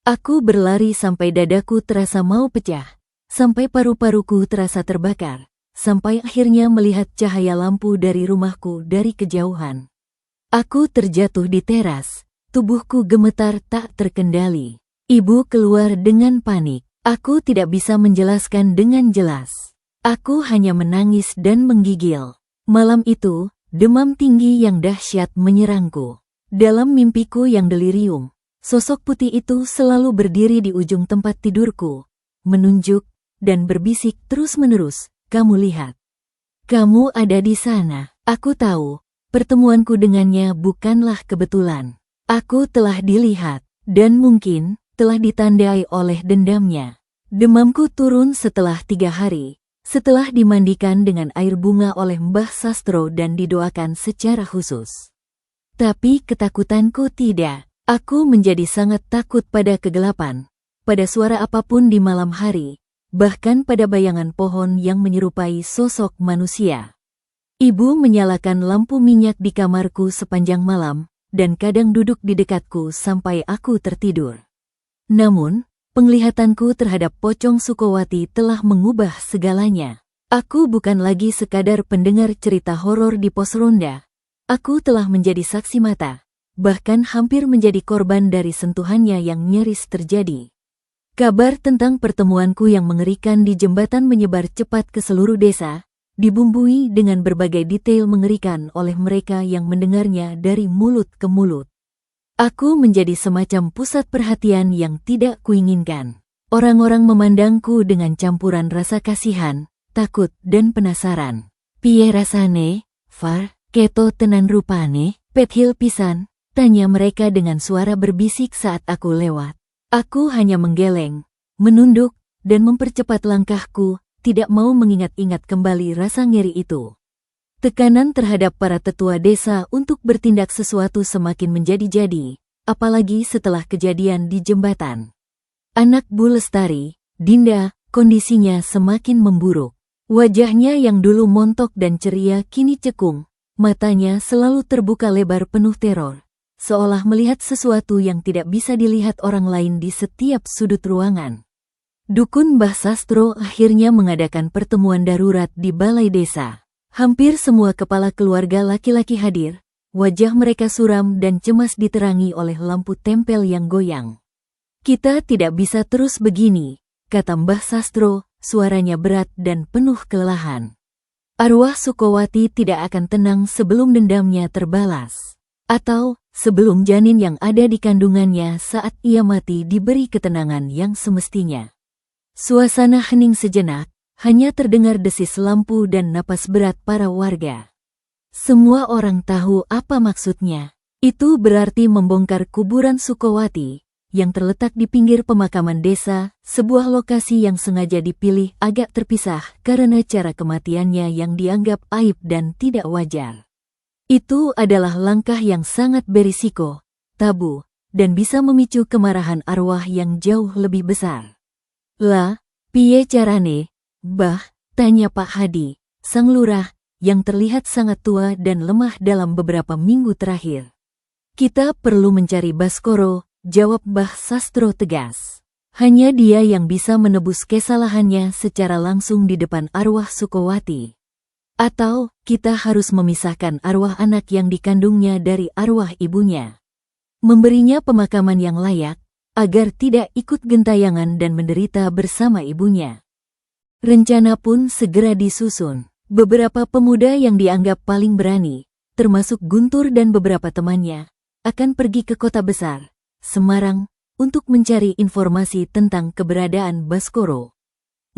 Aku berlari sampai dadaku terasa mau pecah, sampai paru-paruku terasa terbakar. Sampai akhirnya melihat cahaya lampu dari rumahku dari kejauhan. Aku terjatuh di teras, tubuhku gemetar tak terkendali. Ibu keluar dengan panik. Aku tidak bisa menjelaskan dengan jelas. Aku hanya menangis dan menggigil. Malam itu, demam tinggi yang dahsyat menyerangku. Dalam mimpiku yang delirium, sosok putih itu selalu berdiri di ujung tempat tidurku, menunjuk dan berbisik terus-menerus, "Kamu lihat. Kamu ada di sana." Aku tahu, pertemuanku dengannya bukanlah kebetulan. Aku telah dilihat, dan mungkin telah ditandai oleh dendamnya. Demamku turun setelah 3 hari, setelah dimandikan dengan air bunga oleh Mbah Sastro dan didoakan secara khusus. Tapi ketakutanku tidak. Aku menjadi sangat takut pada kegelapan, pada suara apapun di malam hari, bahkan pada bayangan pohon yang menyerupai sosok manusia. Ibu menyalakan lampu minyak di kamarku sepanjang malam, dan kadang duduk di dekatku sampai aku tertidur. Namun, penglihatanku terhadap Pocong Sukowati telah mengubah segalanya. Aku bukan lagi sekadar pendengar cerita horor di pos ronda. Aku telah menjadi saksi mata, bahkan hampir menjadi korban dari sentuhannya yang nyaris terjadi. Kabar tentang pertemuanku yang mengerikan di jembatan menyebar cepat ke seluruh desa, dibumbui dengan berbagai detail mengerikan oleh mereka yang mendengarnya dari mulut ke mulut. Aku menjadi semacam pusat perhatian yang tidak kuinginkan. Orang-orang memandangku dengan campuran rasa kasihan, takut, dan penasaran. "Piye rasane, Far? Keto tenan rupane, pethil pisan?" tanya mereka dengan suara berbisik saat aku lewat. Aku hanya menggeleng, menunduk, dan mempercepat langkahku, tidak mau mengingat-ingat kembali rasa ngeri itu. Tekanan terhadap para tetua desa untuk bertindak sesuatu semakin menjadi-jadi, apalagi setelah kejadian di jembatan. Anak Bu Lestari, Dinda, kondisinya semakin memburuk. Wajahnya yang dulu montok dan ceria kini cekung, matanya selalu terbuka lebar penuh teror, seolah melihat sesuatu yang tidak bisa dilihat orang lain di setiap sudut ruangan. Dukun Mbah Sastro akhirnya mengadakan pertemuan darurat di balai desa. Hampir semua kepala keluarga laki-laki hadir, wajah mereka suram dan cemas diterangi oleh lampu tempel yang goyang. "Kita tidak bisa terus begini," kata Mbah Sastro, suaranya berat dan penuh kelelahan. "Arwah Sukowati tidak akan tenang sebelum dendamnya terbalas. Atau, sebelum janin yang ada di kandungannya saat ia mati diberi ketenangan yang semestinya." Suasana hening sejenak. Hanya terdengar desis lampu dan napas berat para warga. Semua orang tahu apa maksudnya. Itu berarti membongkar kuburan Sukowati, yang terletak di pinggir pemakaman desa, sebuah lokasi yang sengaja dipilih agak terpisah karena cara kematiannya yang dianggap aib dan tidak wajar. Itu adalah langkah yang sangat berisiko, tabu, dan bisa memicu kemarahan arwah yang jauh lebih besar. "Lah, piye carane, Bah?" tanya Pak Hadi, sang lurah, yang terlihat sangat tua dan lemah dalam beberapa minggu terakhir. "Kita perlu mencari Baskoro," jawab Mbah Sastro tegas. "Hanya dia yang bisa menebus kesalahannya secara langsung di depan arwah Sukowati. Atau, kita harus memisahkan arwah anak yang dikandungnya dari arwah ibunya. Memberinya pemakaman yang layak, agar tidak ikut gentayangan dan menderita bersama ibunya." Rencana pun segera disusun. Beberapa pemuda yang dianggap paling berani, termasuk Guntur dan beberapa temannya, akan pergi ke kota besar, Semarang, untuk mencari informasi tentang keberadaan Baskoro.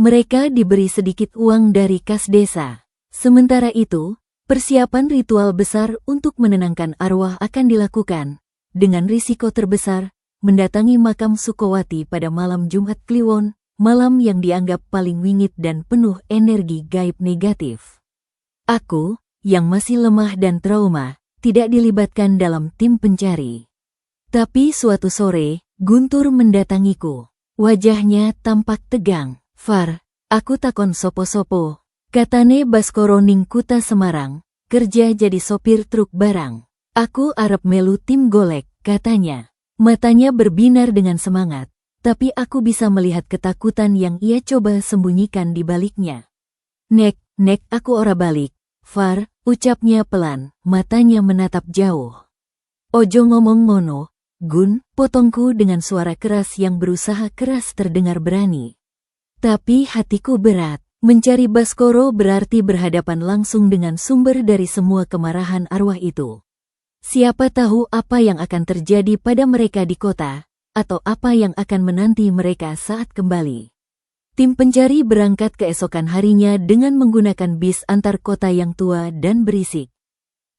Mereka diberi sedikit uang dari kas desa. Sementara itu, persiapan ritual besar untuk menenangkan arwah akan dilakukan, dengan risiko terbesar, mendatangi makam Sukowati pada malam Jumat Kliwon, malam yang dianggap paling wingit dan penuh energi gaib negatif. Aku, yang masih lemah dan trauma, tidak dilibatkan dalam tim pencari. Tapi suatu sore, Guntur mendatangiku. Wajahnya tampak tegang. "Far, aku takon sopo-sopo. Katane Baskoro ning Kuta Semarang, kerja jadi sopir truk barang. Aku arep melu tim golek," katanya. Matanya berbinar dengan semangat. Tapi aku bisa melihat ketakutan yang ia coba sembunyikan di baliknya. Nek, aku ora balik, Far," ucapnya pelan, matanya menatap jauh. "Ojo ngomong ngono, Gun, potongku dengan suara keras yang berusaha keras terdengar berani. Tapi hatiku berat. Mencari Baskoro berarti berhadapan langsung dengan sumber dari semua kemarahan arwah itu. Siapa tahu apa yang akan terjadi pada mereka di kota, atau apa yang akan menanti mereka saat kembali. Tim pencari berangkat keesokan harinya dengan menggunakan bis antar kota yang tua dan berisik.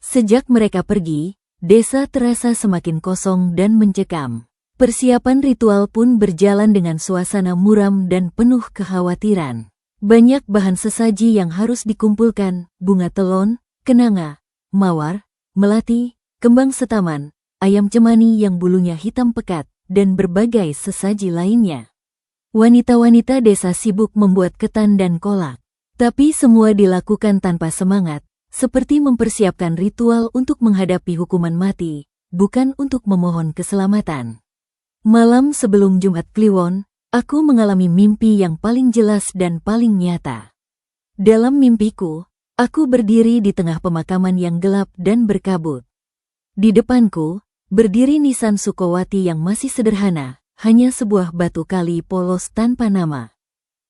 Sejak mereka pergi, desa terasa semakin kosong dan mencekam. Persiapan ritual pun berjalan dengan suasana muram dan penuh kekhawatiran. Banyak bahan sesaji yang harus dikumpulkan, bunga telon, kenanga, mawar, melati, kembang setaman, ayam cemani yang bulunya hitam pekat, dan berbagai sesaji lainnya. Wanita-wanita desa sibuk membuat ketan dan kolak. Tapi semua dilakukan tanpa semangat, seperti mempersiapkan ritual untuk menghadapi hukuman mati, bukan untuk memohon keselamatan. Malam sebelum Jumat Kliwon, aku mengalami mimpi yang paling jelas dan paling nyata. Dalam mimpiku, aku berdiri di tengah pemakaman yang gelap dan berkabut. Di depanku, berdiri nisan Sukowati yang masih sederhana, hanya sebuah batu kali polos tanpa nama.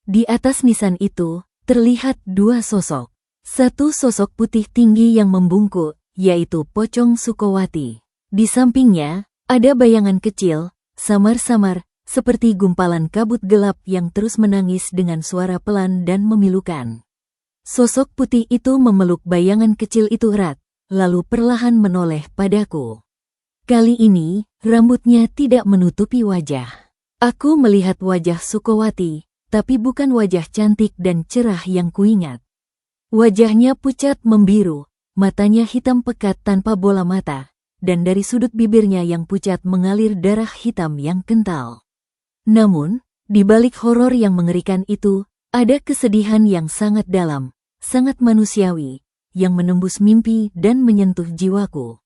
Di atas nisan itu, terlihat dua sosok. Satu sosok putih tinggi yang membungkuk, yaitu Pocong Sukowati. Di sampingnya, ada bayangan kecil, samar-samar, seperti gumpalan kabut gelap yang terus menangis dengan suara pelan dan memilukan. Sosok putih itu memeluk bayangan kecil itu erat, lalu perlahan menoleh padaku. Kali ini, rambutnya tidak menutupi wajah. Aku melihat wajah Sukowati, tapi bukan wajah cantik dan cerah yang kuingat. Wajahnya pucat membiru, matanya hitam pekat tanpa bola mata, dan dari sudut bibirnya yang pucat mengalir darah hitam yang kental. Namun, di balik horor yang mengerikan itu, ada kesedihan yang sangat dalam, sangat manusiawi, yang menembus mimpi dan menyentuh jiwaku.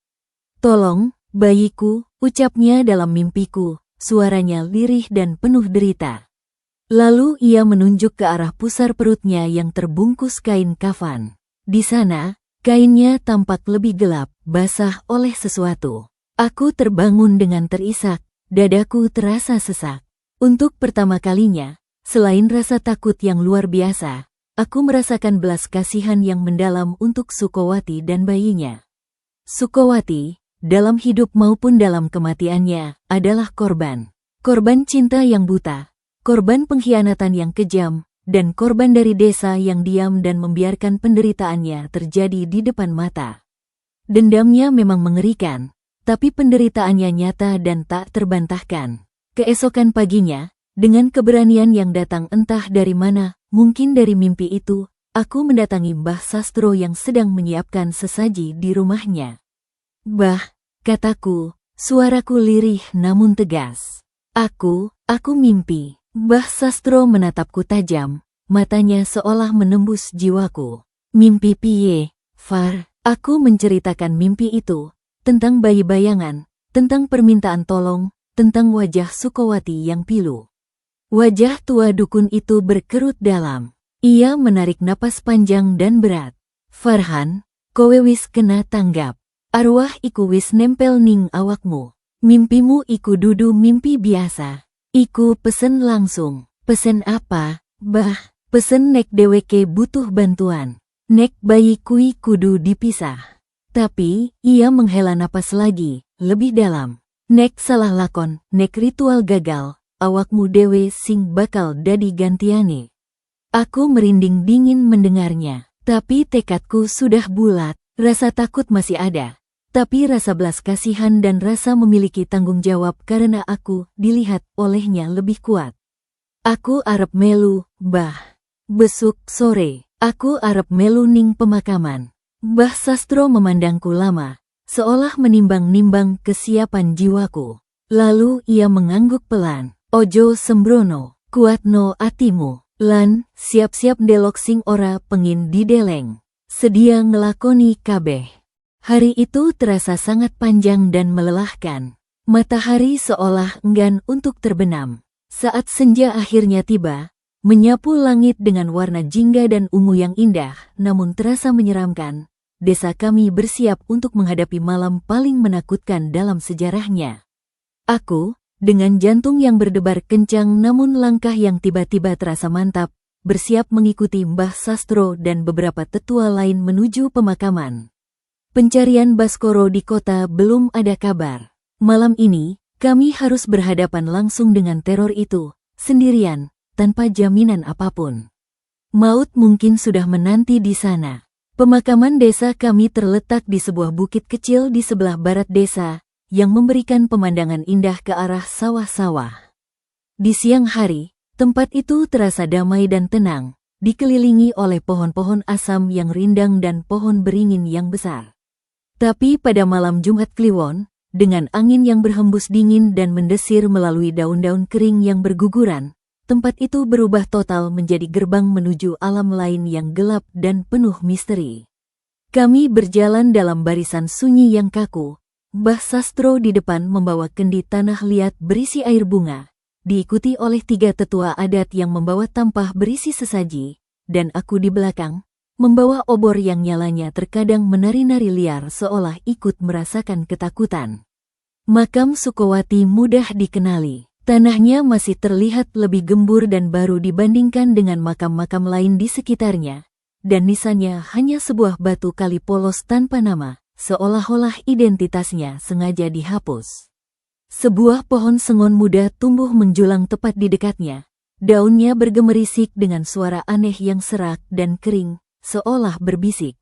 "Tolong, bayiku," ucapnya dalam mimpiku, suaranya lirih dan penuh derita. Lalu ia menunjuk ke arah pusar perutnya yang terbungkus kain kafan. Di sana, kainnya tampak lebih gelap, basah oleh sesuatu. Aku terbangun dengan terisak, dadaku terasa sesak. Untuk pertama kalinya, selain rasa takut yang luar biasa, aku merasakan belas kasihan yang mendalam untuk Sukowati dan bayinya. Sukowati, dalam hidup maupun dalam kematiannya, adalah korban. Korban cinta yang buta. Korban pengkhianatan yang kejam, dan korban dari desa yang diam dan membiarkan penderitaannya terjadi di depan mata. Dendamnya memang mengerikan, tapi penderitaannya nyata dan tak terbantahkan. Keesokan paginya, dengan keberanian yang datang entah dari mana, mungkin dari mimpi itu, aku mendatangi Mbah Sastro yang sedang menyiapkan sesaji di rumahnya. "Bah," kataku, suaraku lirih namun tegas. Aku mimpi." Mbah Sastro menatapku tajam, matanya seolah menembus jiwaku. "Mimpi piye, Far?" Aku menceritakan mimpi itu, tentang bayi bayangan, tentang permintaan tolong, tentang wajah Sukowati yang pilu. Wajah tua dukun itu berkerut dalam. Ia menarik napas panjang dan berat. "Farhan, kowe wis kena tanggap. Arwah iku wis nempel ning awakmu. Mimpimu iku dudu mimpi biasa. Iku pesen langsung." "Pesen apa, Bah?" "Pesen nek dheweke butuh bantuan. Nek bayi kui kudu dipisah." Tapi, ia menghela napas lagi, lebih dalam. "Nek salah lakon, nek ritual gagal, awakmu dewe sing bakal dadi gantiane." Aku merinding dingin mendengarnya. Tapi tekadku sudah bulat, rasa takut masih ada. Tapi rasa belas kasihan dan rasa memiliki tanggung jawab karena aku dilihat olehnya lebih kuat. "Aku arep melu, Bah. Besuk sore, aku arep melu ning pemakaman." Mbah Sastro memandangku lama, seolah menimbang-nimbang kesiapan jiwaku. Lalu ia mengangguk pelan. "Ojo sembrono, kuatno atimu. Lan, siap-siap ndelok sing ora pengin dideleng. Sedia ngelakoni kabeh." Hari itu terasa sangat panjang dan melelahkan. Matahari seolah enggan untuk terbenam. Saat senja akhirnya tiba, menyapu langit dengan warna jingga dan ungu yang indah, namun terasa menyeramkan. Desa kami bersiap untuk menghadapi malam paling menakutkan dalam sejarahnya. Aku, dengan jantung yang berdebar kencang namun langkah yang tiba-tiba terasa mantap, bersiap mengikuti Mbah Sastro dan beberapa tetua lain menuju pemakaman. Pencarian Baskoro di kota belum ada kabar. Malam ini, kami harus berhadapan langsung dengan teror itu, sendirian, tanpa jaminan apapun. Maut mungkin sudah menanti di sana. Pemakaman desa kami terletak di sebuah bukit kecil di sebelah barat desa, yang memberikan pemandangan indah ke arah sawah-sawah. Di siang hari, tempat itu terasa damai dan tenang, dikelilingi oleh pohon-pohon asam yang rindang dan pohon beringin yang besar. Tapi pada malam Jumat Kliwon, dengan angin yang berhembus dingin dan mendesir melalui daun-daun kering yang berguguran, tempat itu berubah total menjadi gerbang menuju alam lain yang gelap dan penuh misteri. Kami berjalan dalam barisan sunyi yang kaku, Mbah Sastro di depan membawa kendi tanah liat berisi air bunga, diikuti oleh 3 tetua adat yang membawa tampah berisi sesaji, dan aku di belakang, membawa obor yang nyalanya terkadang menari-nari liar seolah ikut merasakan ketakutan. Makam Sukowati mudah dikenali. Tanahnya masih terlihat lebih gembur dan baru dibandingkan dengan makam-makam lain di sekitarnya, dan nisannya hanya sebuah batu kali polos tanpa nama, seolah-olah identitasnya sengaja dihapus. Sebuah pohon sengon muda tumbuh menjulang tepat di dekatnya. Daunnya bergemerisik dengan suara aneh yang serak dan kering, seolah berbisik.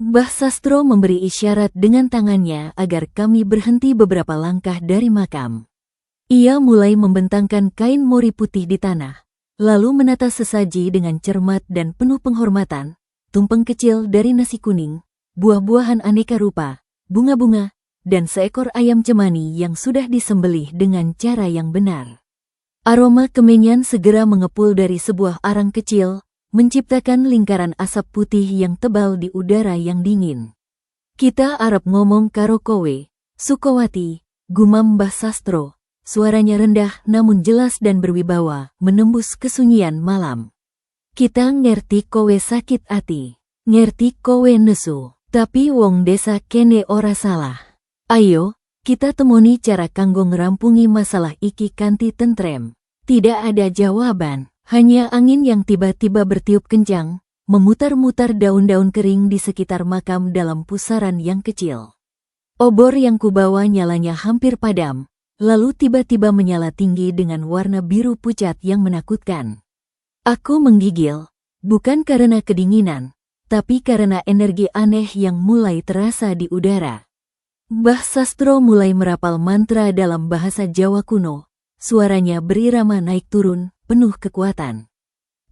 Mbah Sastro memberi isyarat dengan tangannya agar kami berhenti beberapa langkah dari makam. Ia mulai membentangkan kain mori putih di tanah, lalu menata sesaji dengan cermat dan penuh penghormatan, tumpeng kecil dari nasi kuning, buah-buahan aneka rupa, bunga-bunga, dan seekor ayam cemani yang sudah disembelih dengan cara yang benar. Aroma kemenyan segera mengepul dari sebuah arang kecil, menciptakan lingkaran asap putih yang tebal di udara yang dingin. Kita arep ngomong karo kowe, Sukowati, gumam Mbah Sastro, suaranya rendah namun jelas dan berwibawa, menembus kesunyian malam. Kita ngerti kowe sakit ati, ngerti kowe nesu, tapi wong desa kene ora salah. Ayo, kita temoni cara kanggo ngerampungi masalah iki kanthi tentrem. Tidak ada jawaban. Hanya angin yang tiba-tiba bertiup kencang, memutar-mutar daun-daun kering di sekitar makam dalam pusaran yang kecil. Obor yang kubawa nyalanya hampir padam, lalu tiba-tiba menyala tinggi dengan warna biru pucat yang menakutkan. Aku menggigil, bukan karena kedinginan, tapi karena energi aneh yang mulai terasa di udara. Mbah Sastro mulai merapal mantra dalam bahasa Jawa kuno, suaranya berirama naik turun, penuh kekuatan.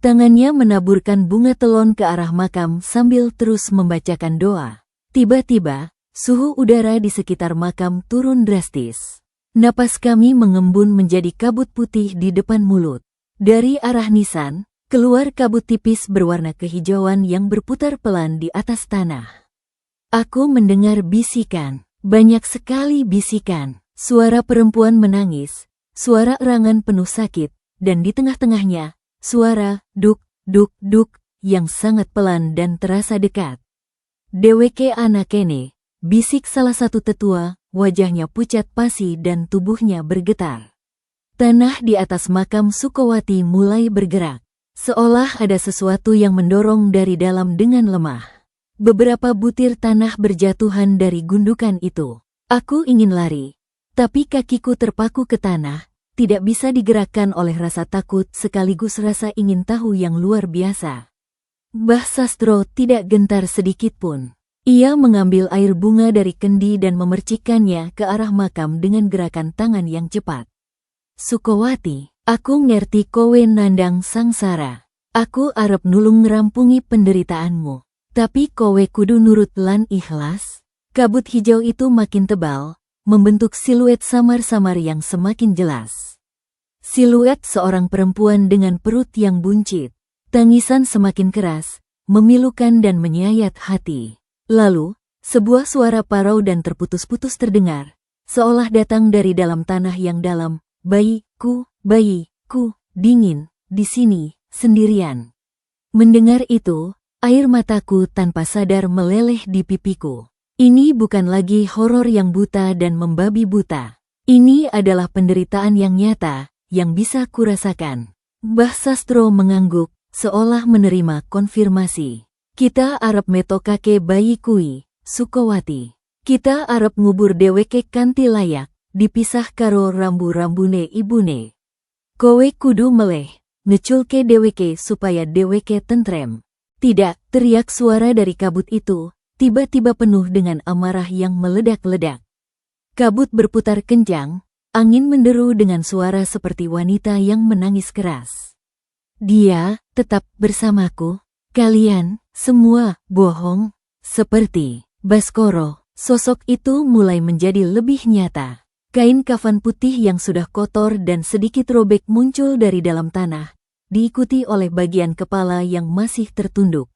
Tangannya menaburkan bunga telon ke arah makam sambil terus membacakan doa. Tiba-tiba, suhu udara di sekitar makam turun drastis. Napas kami mengembun menjadi kabut putih di depan mulut. Dari arah nisan, keluar kabut tipis berwarna kehijauan yang berputar pelan di atas tanah. Aku mendengar bisikan, banyak sekali bisikan, suara perempuan menangis, suara erangan penuh sakit, dan di tengah-tengahnya, suara duk, duk, duk, yang sangat pelan dan terasa dekat. Deweke anak kene, bisik salah satu tetua, wajahnya pucat pasi dan tubuhnya bergetar. Tanah di atas makam Sukowati mulai bergerak, seolah ada sesuatu yang mendorong dari dalam dengan lemah. Beberapa butir tanah berjatuhan dari gundukan itu. Aku ingin lari, tapi kakiku terpaku ke tanah. Tidak bisa digerakkan oleh rasa takut sekaligus rasa ingin tahu yang luar biasa. Mbah Sastro tidak gentar sedikit pun. Ia mengambil air bunga dari kendi dan memercikkannya ke arah makam dengan gerakan tangan yang cepat. Sukowati, aku ngerti kowe nandang sangsara. Aku arep nulung ngerampungi penderitaanmu. Tapi kowe kudu nurut lan ikhlas. Kabut hijau itu makin tebal, membentuk siluet samar-samar yang semakin jelas. Siluet seorang perempuan dengan perut yang buncit. Tangisan semakin keras, memilukan dan menyayat hati. Lalu, sebuah suara parau dan terputus-putus terdengar, seolah datang dari dalam tanah yang dalam. Bayiku, dingin, di sini, sendirian. Mendengar itu, air mataku tanpa sadar meleleh di pipiku. Ini bukan lagi horor yang buta dan membabi buta. Ini adalah penderitaan yang nyata, yang bisa kurasakan. Mbah Sastro mengangguk, seolah menerima konfirmasi. Kita arep meto kake bayi kui, Sukowati. Kita arep ngubur deweke kanthi layak, dipisah karo rambu-rambune ibune. Kowe kudu meleh, ngeculke deweke supaya deweke tentrem. Tidak, teriak suara dari kabut itu, tiba-tiba penuh dengan amarah yang meledak-ledak. Kabut berputar kencang, angin menderu dengan suara seperti wanita yang menangis keras. Dia tetap bersamaku. Kalian semua bohong. Seperti Baskoro, sosok itu mulai menjadi lebih nyata. Kain kafan putih yang sudah kotor dan sedikit robek muncul dari dalam tanah, diikuti oleh bagian kepala yang masih tertunduk.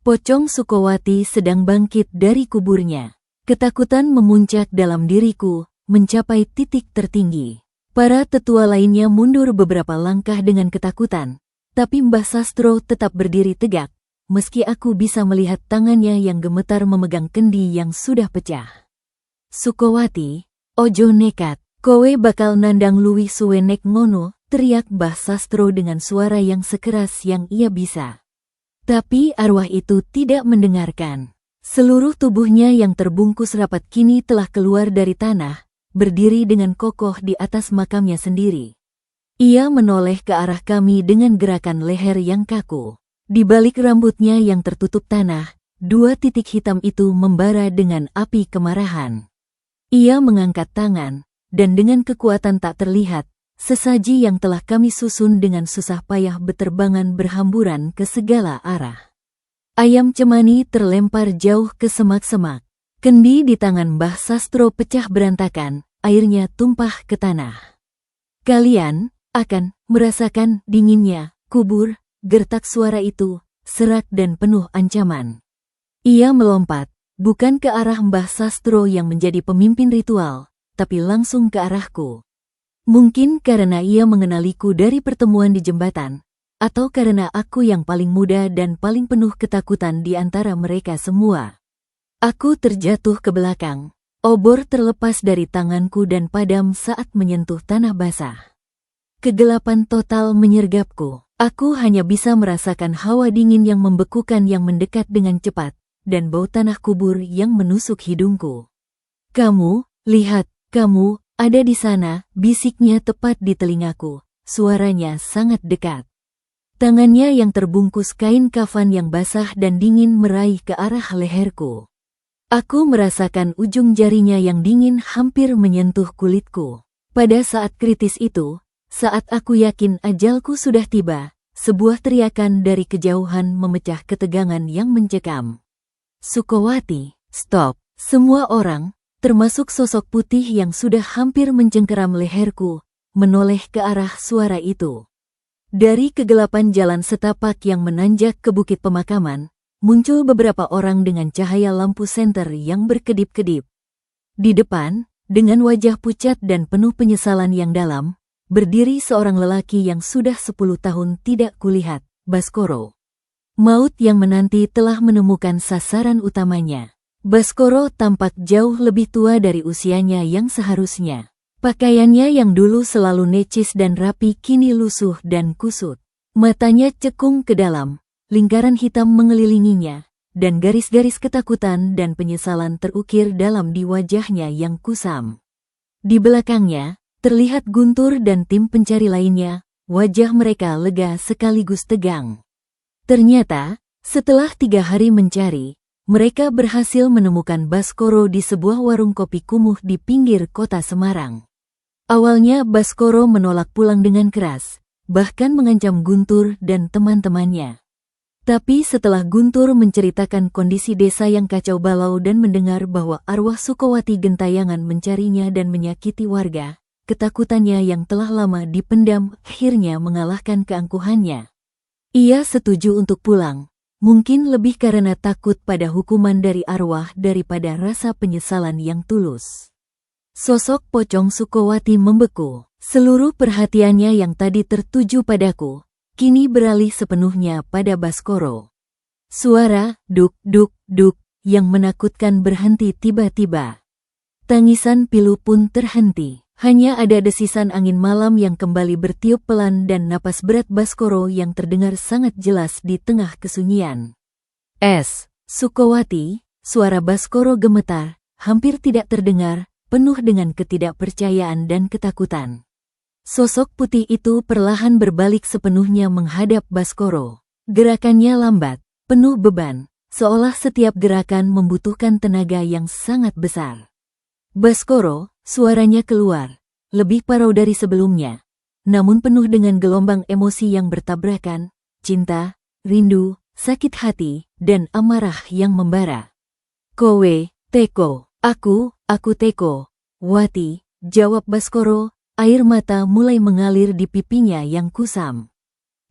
Pocong Sukowati sedang bangkit dari kuburnya. Ketakutan memuncak dalam diriku, mencapai titik tertinggi. Para tetua lainnya mundur beberapa langkah dengan ketakutan, tapi Mbah Sastro tetap berdiri tegak, meski aku bisa melihat tangannya yang gemetar memegang kendi yang sudah pecah. Sukowati, ojo nekat, kowe bakal nandang luwih suwe nek ngono, teriak Mbah Sastro dengan suara yang sekeras yang ia bisa. Tapi arwah itu tidak mendengarkan. Seluruh tubuhnya yang terbungkus rapat kini telah keluar dari tanah, berdiri dengan kokoh di atas makamnya sendiri. Ia menoleh ke arah kami dengan gerakan leher yang kaku. Di balik rambutnya yang tertutup tanah, dua titik hitam itu membara dengan api kemarahan. Ia mengangkat tangan, dan dengan kekuatan tak terlihat, sesaji yang telah kami susun dengan susah payah beterbangan berhamburan ke segala arah. Ayam cemani terlempar jauh ke semak-semak. Kendi di tangan Mbah Sastro pecah berantakan, airnya tumpah ke tanah. Kalian akan merasakan dinginnya kubur, gertak suara itu, serak dan penuh ancaman. Ia melompat, bukan ke arah Mbah Sastro yang menjadi pemimpin ritual, tapi langsung ke arahku. Mungkin karena ia mengenaliku dari pertemuan di jembatan, atau karena aku yang paling muda dan paling penuh ketakutan di antara mereka semua. Aku terjatuh ke belakang, obor terlepas dari tanganku dan padam saat menyentuh tanah basah. Kegelapan total menyergapku. Aku hanya bisa merasakan hawa dingin yang membekukan yang mendekat dengan cepat, dan bau tanah kubur yang menusuk hidungku. Kamu, lihat, kamu, ada di sana, bisiknya tepat di telingaku, suaranya sangat dekat. Tangannya yang terbungkus kain kafan yang basah dan dingin meraih ke arah leherku. Aku merasakan ujung jarinya yang dingin hampir menyentuh kulitku. Pada saat kritis itu, saat aku yakin ajalku sudah tiba, sebuah teriakan dari kejauhan memecah ketegangan yang mencekam. Sukowati, stop! Semua orang, termasuk sosok putih yang sudah hampir mencengkeram leherku, menoleh ke arah suara itu. Dari kegelapan jalan setapak yang menanjak ke bukit pemakaman, muncul beberapa orang dengan cahaya lampu senter yang berkedip-kedip. Di depan, dengan wajah pucat dan penuh penyesalan yang dalam, berdiri seorang lelaki yang sudah 10 tahun tidak kulihat, Baskoro. Maut yang menanti telah menemukan sasaran utamanya. Baskoro tampak jauh lebih tua dari usianya yang seharusnya. Pakaiannya yang dulu selalu necis dan rapi kini lusuh dan kusut. Matanya cekung ke dalam, lingkaran hitam mengelilinginya, dan garis-garis ketakutan dan penyesalan terukir dalam di wajahnya yang kusam. Di belakangnya, terlihat Guntur dan tim pencari lainnya, wajah mereka lega sekaligus tegang. Ternyata, setelah 3 hari mencari, mereka berhasil menemukan Baskoro di sebuah warung kopi kumuh di pinggir kota Semarang. Awalnya Baskoro menolak pulang dengan keras, bahkan mengancam Guntur dan teman-temannya. Tapi setelah Guntur menceritakan kondisi desa yang kacau balau dan mendengar bahwa arwah Sukowati gentayangan mencarinya dan menyakiti warga, ketakutannya yang telah lama dipendam akhirnya mengalahkan keangkuhannya. Ia setuju untuk pulang, mungkin lebih karena takut pada hukuman dari arwah daripada rasa penyesalan yang tulus. Sosok pocong Sukowati membeku. Seluruh perhatiannya yang tadi tertuju padaku, kini beralih sepenuhnya pada Baskoro. Suara duk-duk-duk yang menakutkan berhenti tiba-tiba. Tangisan pilu pun terhenti. Hanya ada desisan angin malam yang kembali bertiup pelan dan napas berat Baskoro yang terdengar sangat jelas di tengah kesunyian. Sukowati, suara Baskoro gemetar, hampir tidak terdengar, penuh dengan ketidakpercayaan dan ketakutan. Sosok putih itu perlahan berbalik sepenuhnya menghadap Baskoro. Gerakannya lambat, penuh beban, seolah setiap gerakan membutuhkan tenaga yang sangat besar. Baskoro, suaranya keluar, lebih parau dari sebelumnya, namun penuh dengan gelombang emosi yang bertabrakan, cinta, rindu, sakit hati, dan amarah yang membara. Kowe, Teko, aku Teko, Wati, jawab Baskoro, air mata mulai mengalir di pipinya yang kusam.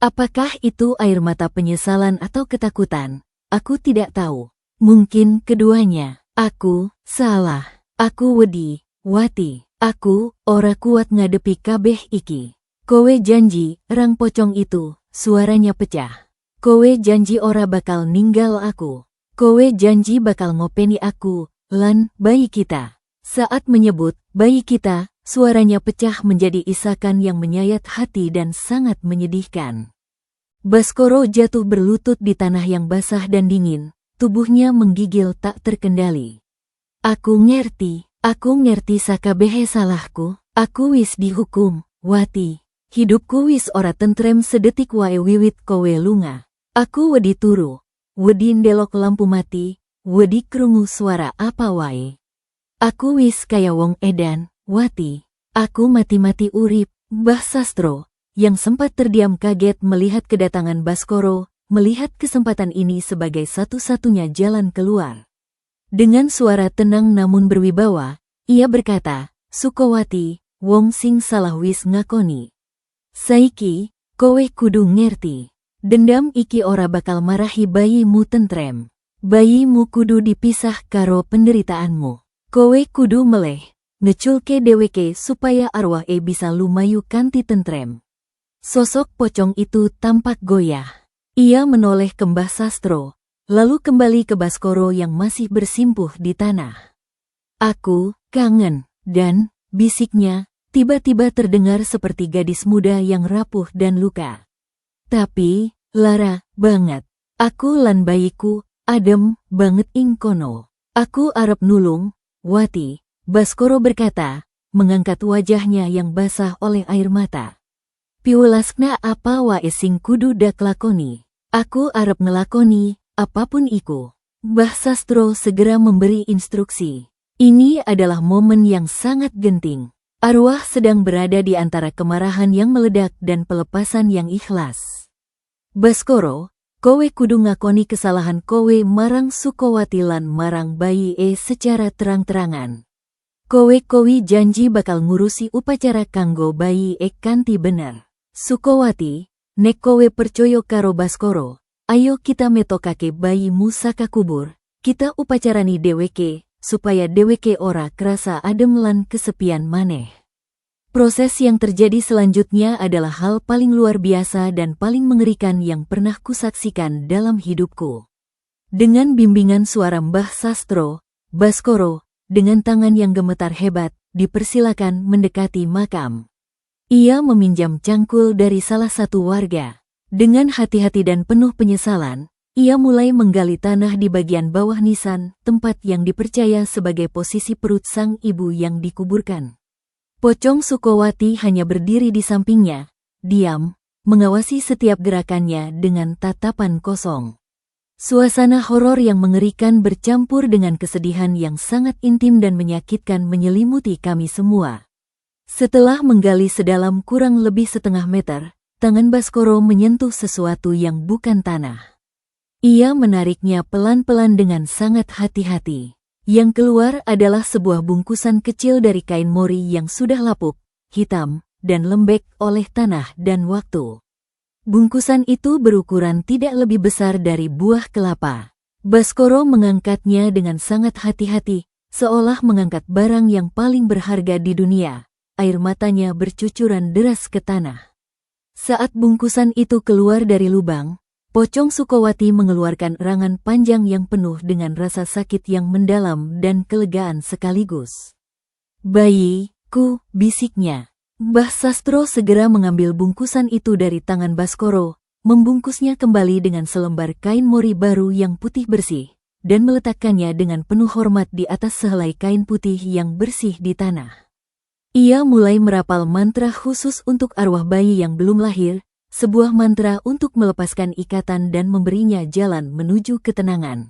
Apakah itu air mata penyesalan atau ketakutan? Aku tidak tahu. Mungkin keduanya. Aku salah. Aku wedi, Wati. Aku ora kuat ngadepi kabeh iki. Kowe janji, rang pocong itu, suaranya pecah. Kowe janji ora bakal ninggal aku. Kowe janji bakal ngopeni aku, lan bayi kita. Saat menyebut bayi kita, suaranya pecah menjadi isakan yang menyayat hati dan sangat menyedihkan. Baskoro jatuh berlutut di tanah yang basah dan dingin, tubuhnya menggigil tak terkendali. Aku ngerti sakabehe salahku, aku wis dihukum, Wati. Hidupku wis ora tentrem sedetik wae wiwit kowe lunga. Aku wedi turu, wedi ndelok lampu mati, wedi krungu suara apa wae. Aku wis kaya wong edan, Wati. Aku mati-mati urip. Mbah Sastro, yang sempat terdiam kaget melihat kedatangan Baskoro, melihat kesempatan ini sebagai satu-satunya jalan keluar. Dengan suara tenang namun berwibawa, ia berkata, Sukowati, wong sing salah wis ngakoni. Saiki, kowe kudu ngerti. Dendam iki ora bakal marahi bayimu tentrem. Bayimu kudu dipisah karo penderitaanmu. Kowe kudu meleh, ngeculke deweke supaya arwah bisa lumayu kanthi tentrem. Sosok pocong itu tampak goyah. Ia menoleh ke Mbah Sastro, lalu kembali ke Baskoro yang masih bersimpuh di tanah. Aku kangen, dan bisiknya tiba-tiba terdengar seperti gadis muda yang rapuh dan luka. Tapi, lara banget. Aku lan bayiku, adem banget ing kono. Aku arep nulung, Wati, Baskoro berkata, mengangkat wajahnya yang basah oleh air mata. Piwelaskna apa wae sing kudu dak lakoni. Aku arep ngelakoni, apapun iku. Mbah Sastro segera memberi instruksi. Ini adalah momen yang sangat genting. Arwah sedang berada di antara kemarahan yang meledak dan pelepasan yang ikhlas. Baskoro, kowe kudu ngakoni kesalahan kowe marang Sukowati lan marang bayi secara terang-terangan. Kowe janji bakal ngurusi upacara kanggo bayi kanthi bener. Sukowati, nek kowe percaya karo Baskoro, ayo kita metokake bayimu saka kubur, kita upacarani deweke, supaya deweke ora kerasa adem lan kesepian maneh. Proses yang terjadi selanjutnya adalah hal paling luar biasa dan paling mengerikan yang pernah kusaksikan dalam hidupku. Dengan bimbingan suara Mbah Sastro, Baskoro, dengan tangan yang gemetar hebat, dipersilakan mendekati makam. Ia meminjam cangkul dari salah satu warga. Dengan hati-hati dan penuh penyesalan, ia mulai menggali tanah di bagian bawah nisan, tempat yang dipercaya sebagai posisi perut sang ibu yang dikuburkan. Pocong Sukowati hanya berdiri di sampingnya, diam, mengawasi setiap gerakannya dengan tatapan kosong. Suasana horor yang mengerikan bercampur dengan kesedihan yang sangat intim dan menyakitkan menyelimuti kami semua. Setelah menggali sedalam kurang lebih setengah meter, tangan Baskoro menyentuh sesuatu yang bukan tanah. Ia menariknya pelan-pelan dengan sangat hati-hati. Yang keluar adalah sebuah bungkusan kecil dari kain mori yang sudah lapuk, hitam, dan lembek oleh tanah dan waktu. Bungkusan itu berukuran tidak lebih besar dari buah kelapa. Baskoro mengangkatnya dengan sangat hati-hati, seolah mengangkat barang yang paling berharga di dunia. Air matanya bercucuran deras ke tanah. Saat bungkusan itu keluar dari lubang, Pocong Sukowati mengeluarkan erangan panjang yang penuh dengan rasa sakit yang mendalam dan kelegaan sekaligus. Bayi, bisiknya. Mbah Sastro segera mengambil bungkusan itu dari tangan Baskoro, membungkusnya kembali dengan selembar kain mori baru yang putih bersih, dan meletakkannya dengan penuh hormat di atas sehelai kain putih yang bersih di tanah. Ia mulai merapal mantra khusus untuk arwah bayi yang belum lahir, sebuah mantra untuk melepaskan ikatan dan memberinya jalan menuju ketenangan.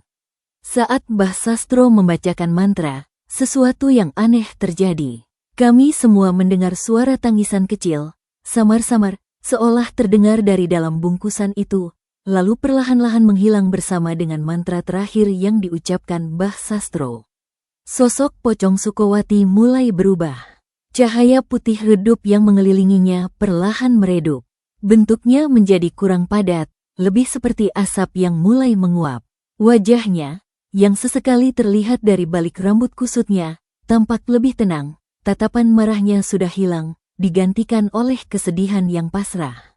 Saat Mbah Sastro membacakan mantra, sesuatu yang aneh terjadi. Kami semua mendengar suara tangisan kecil, samar-samar, seolah terdengar dari dalam bungkusan itu, lalu perlahan-lahan menghilang bersama dengan mantra terakhir yang diucapkan Mbah Sastro. Sosok Pocong Sukowati mulai berubah. Cahaya putih redup yang mengelilinginya perlahan meredup. Bentuknya menjadi kurang padat, lebih seperti asap yang mulai menguap. Wajahnya, yang sesekali terlihat dari balik rambut kusutnya, tampak lebih tenang. Tatapan marahnya sudah hilang, digantikan oleh kesedihan yang pasrah.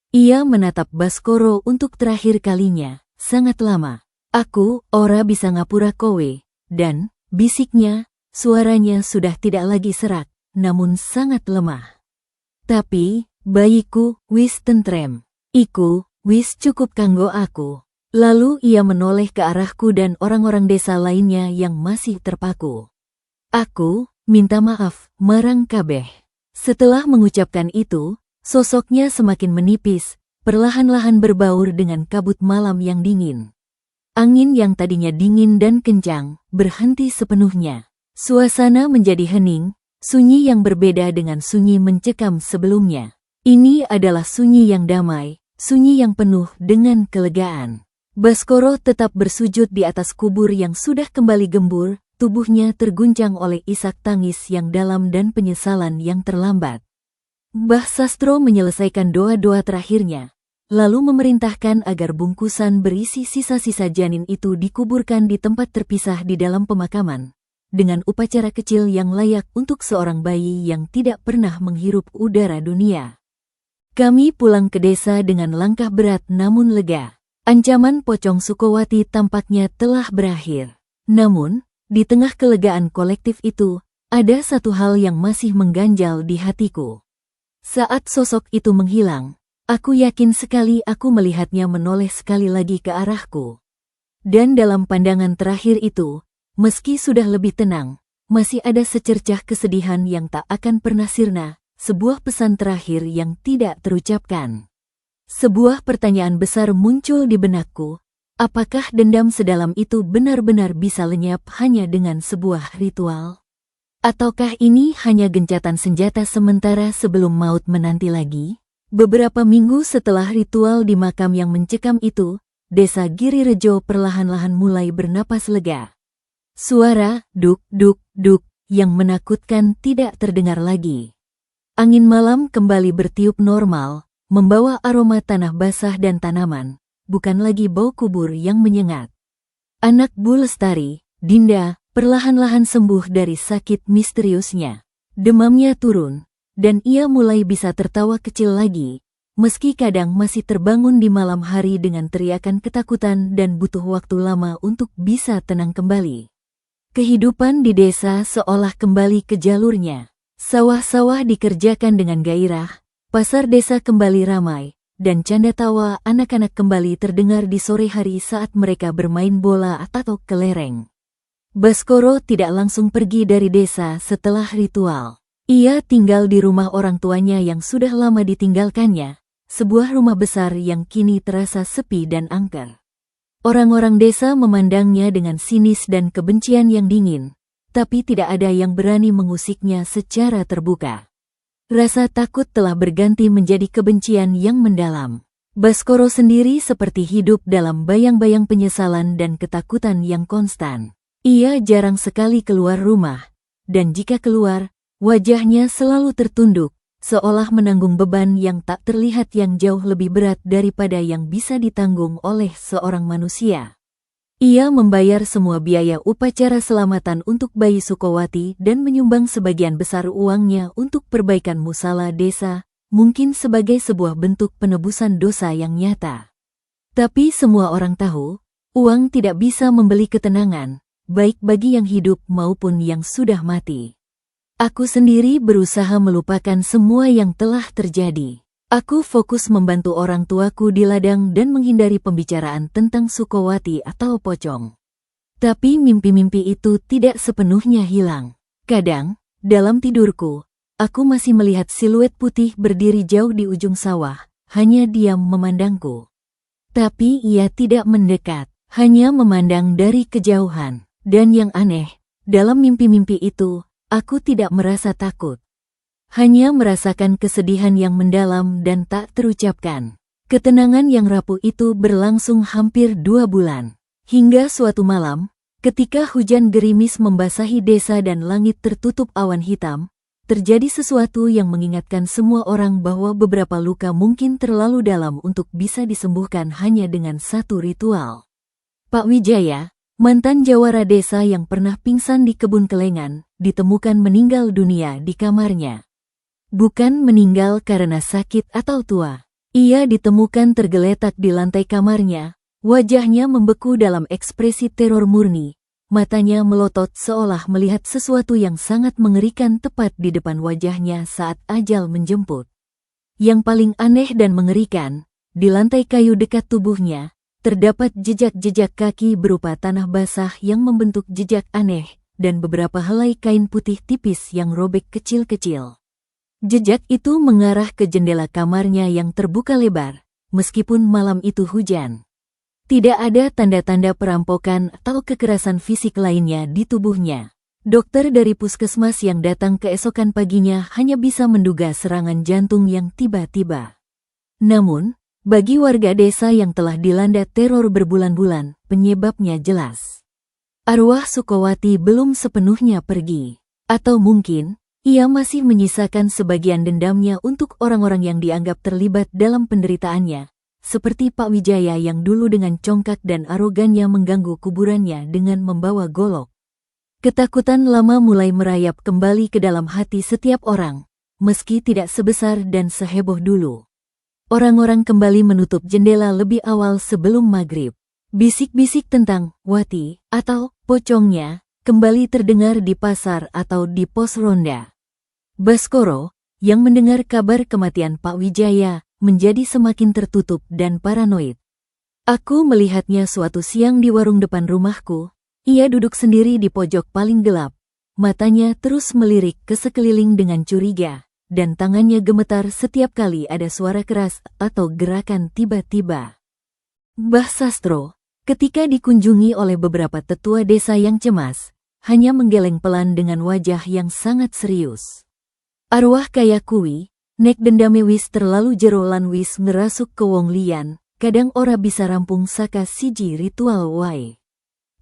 Ia menatap Baskoro untuk terakhir kalinya, sangat lama. Aku, ora bisa ngapura kowe, dan, bisiknya, suaranya sudah tidak lagi serak, namun sangat lemah. Tapi, bayiku, wis tentrem. Iku, wis cukup kanggo aku. Lalu ia menoleh ke arahku dan orang-orang desa lainnya yang masih terpaku. Aku, minta maaf, marang kabeh. Setelah mengucapkan itu, sosoknya semakin menipis, perlahan-lahan berbaur dengan kabut malam yang dingin. Angin yang tadinya dingin dan kencang, berhenti sepenuhnya. Suasana menjadi hening, sunyi yang berbeda dengan sunyi mencekam sebelumnya. Ini adalah sunyi yang damai, sunyi yang penuh dengan kelegaan. Baskoro tetap bersujud di atas kubur yang sudah kembali gembur, tubuhnya terguncang oleh isak tangis yang dalam dan penyesalan yang terlambat. Mbah Sastro menyelesaikan doa-doa terakhirnya, lalu memerintahkan agar bungkusan berisi sisa-sisa janin itu dikuburkan di tempat terpisah di dalam pemakaman, dengan upacara kecil yang layak untuk seorang bayi yang tidak pernah menghirup udara dunia. Kami pulang ke desa dengan langkah berat namun lega. Ancaman Pocong Sukowati tampaknya telah berakhir. Namun, di tengah kelegaan kolektif itu, ada satu hal yang masih mengganjal di hatiku. Saat sosok itu menghilang, aku yakin sekali aku melihatnya menoleh sekali lagi ke arahku. Dan dalam pandangan terakhir itu, meski sudah lebih tenang, masih ada secercah kesedihan yang tak akan pernah sirna, sebuah pesan terakhir yang tidak terucapkan. Sebuah pertanyaan besar muncul di benakku. Apakah dendam sedalam itu benar-benar bisa lenyap hanya dengan sebuah ritual? Ataukah ini hanya gencatan senjata sementara sebelum maut menanti lagi? Beberapa minggu setelah ritual di makam yang mencekam itu, desa Girirejo perlahan-lahan mulai bernapas lega. Suara duk-duk-duk yang menakutkan tidak terdengar lagi. Angin malam kembali bertiup normal, membawa aroma tanah basah dan tanaman, bukan lagi bau kubur yang menyengat. Anak Bu Lestari, Dinda, perlahan-lahan sembuh dari sakit misteriusnya. Demamnya turun, dan ia mulai bisa tertawa kecil lagi, meski kadang masih terbangun di malam hari dengan teriakan ketakutan dan butuh waktu lama untuk bisa tenang kembali. Kehidupan di desa seolah kembali ke jalurnya. Sawah-sawah dikerjakan dengan gairah, pasar desa kembali ramai, dan canda tawa anak-anak kembali terdengar di sore hari saat mereka bermain bola atau kelereng. Baskoro tidak langsung pergi dari desa setelah ritual. Ia tinggal di rumah orang tuanya yang sudah lama ditinggalkannya, sebuah rumah besar yang kini terasa sepi dan angker. Orang-orang desa memandangnya dengan sinis dan kebencian yang dingin, tapi tidak ada yang berani mengusiknya secara terbuka. Rasa takut telah berganti menjadi kebencian yang mendalam. Baskoro sendiri seperti hidup dalam bayang-bayang penyesalan dan ketakutan yang konstan. Ia jarang sekali keluar rumah, dan jika keluar, wajahnya selalu tertunduk, seolah menanggung beban yang tak terlihat yang jauh lebih berat daripada yang bisa ditanggung oleh seorang manusia. Ia membayar semua biaya upacara selamatan untuk bayi Sukowati dan menyumbang sebagian besar uangnya untuk perbaikan musala desa, mungkin sebagai sebuah bentuk penebusan dosa yang nyata. Tapi semua orang tahu, uang tidak bisa membeli ketenangan, baik bagi yang hidup maupun yang sudah mati. Aku sendiri berusaha melupakan semua yang telah terjadi. Aku fokus membantu orang tuaku di ladang dan menghindari pembicaraan tentang Sukowati atau Pocong. Tapi mimpi-mimpi itu tidak sepenuhnya hilang. Kadang, dalam tidurku, aku masih melihat siluet putih berdiri jauh di ujung sawah, hanya diam memandangku. Tapi ia tidak mendekat, hanya memandang dari kejauhan. Dan yang aneh, dalam mimpi-mimpi itu, aku tidak merasa takut. Hanya merasakan kesedihan yang mendalam dan tak terucapkan. Ketenangan yang rapuh itu berlangsung hampir 2 bulan. Hingga suatu malam, ketika hujan gerimis membasahi desa dan langit tertutup awan hitam, terjadi sesuatu yang mengingatkan semua orang bahwa beberapa luka mungkin terlalu dalam untuk bisa disembuhkan hanya dengan satu ritual. Pak Wijaya, mantan jawara desa yang pernah pingsan di kebun kelengan, ditemukan meninggal dunia di kamarnya. Bukan meninggal karena sakit atau tua. Ia ditemukan tergeletak di lantai kamarnya, wajahnya membeku dalam ekspresi teror murni, matanya melotot seolah melihat sesuatu yang sangat mengerikan tepat di depan wajahnya saat ajal menjemput. Yang paling aneh dan mengerikan, di lantai kayu dekat tubuhnya, terdapat jejak-jejak kaki berupa tanah basah yang membentuk jejak aneh, dan beberapa helai kain putih tipis yang robek kecil-kecil. Jejak itu mengarah ke jendela kamarnya yang terbuka lebar, meskipun malam itu hujan. Tidak ada tanda-tanda perampokan atau kekerasan fisik lainnya di tubuhnya. Dokter dari puskesmas yang datang keesokan paginya hanya bisa menduga serangan jantung yang tiba-tiba. Namun, bagi warga desa yang telah dilanda teror berbulan-bulan, penyebabnya jelas. Arwah Sukowati belum sepenuhnya pergi. Atau mungkin, ia masih menyisakan sebagian dendamnya untuk orang-orang yang dianggap terlibat dalam penderitaannya, seperti Pak Wijaya yang dulu dengan congkak dan arogannya mengganggu kuburannya dengan membawa golok. Ketakutan lama mulai merayap kembali ke dalam hati setiap orang, meski tidak sebesar dan seheboh dulu. Orang-orang kembali menutup jendela lebih awal sebelum maghrib. Bisik-bisik tentang Wati atau pocongnya kembali terdengar di pasar atau di pos ronda. Baskoro, yang mendengar kabar kematian Pak Wijaya, menjadi semakin tertutup dan paranoid. Aku melihatnya suatu siang di warung depan rumahku. Ia duduk sendiri di pojok paling gelap. Matanya terus melirik ke sekeliling dengan curiga, dan tangannya gemetar setiap kali ada suara keras atau gerakan tiba-tiba. Mbah Sastro, ketika dikunjungi oleh beberapa tetua desa yang cemas, hanya menggeleng pelan dengan wajah yang sangat serius. Arwah kaya kuwi, nek dendame wis terlalu jero lan wis ngerasuk ke wong liyan, kadang ora bisa rampung saka siji ritual wae.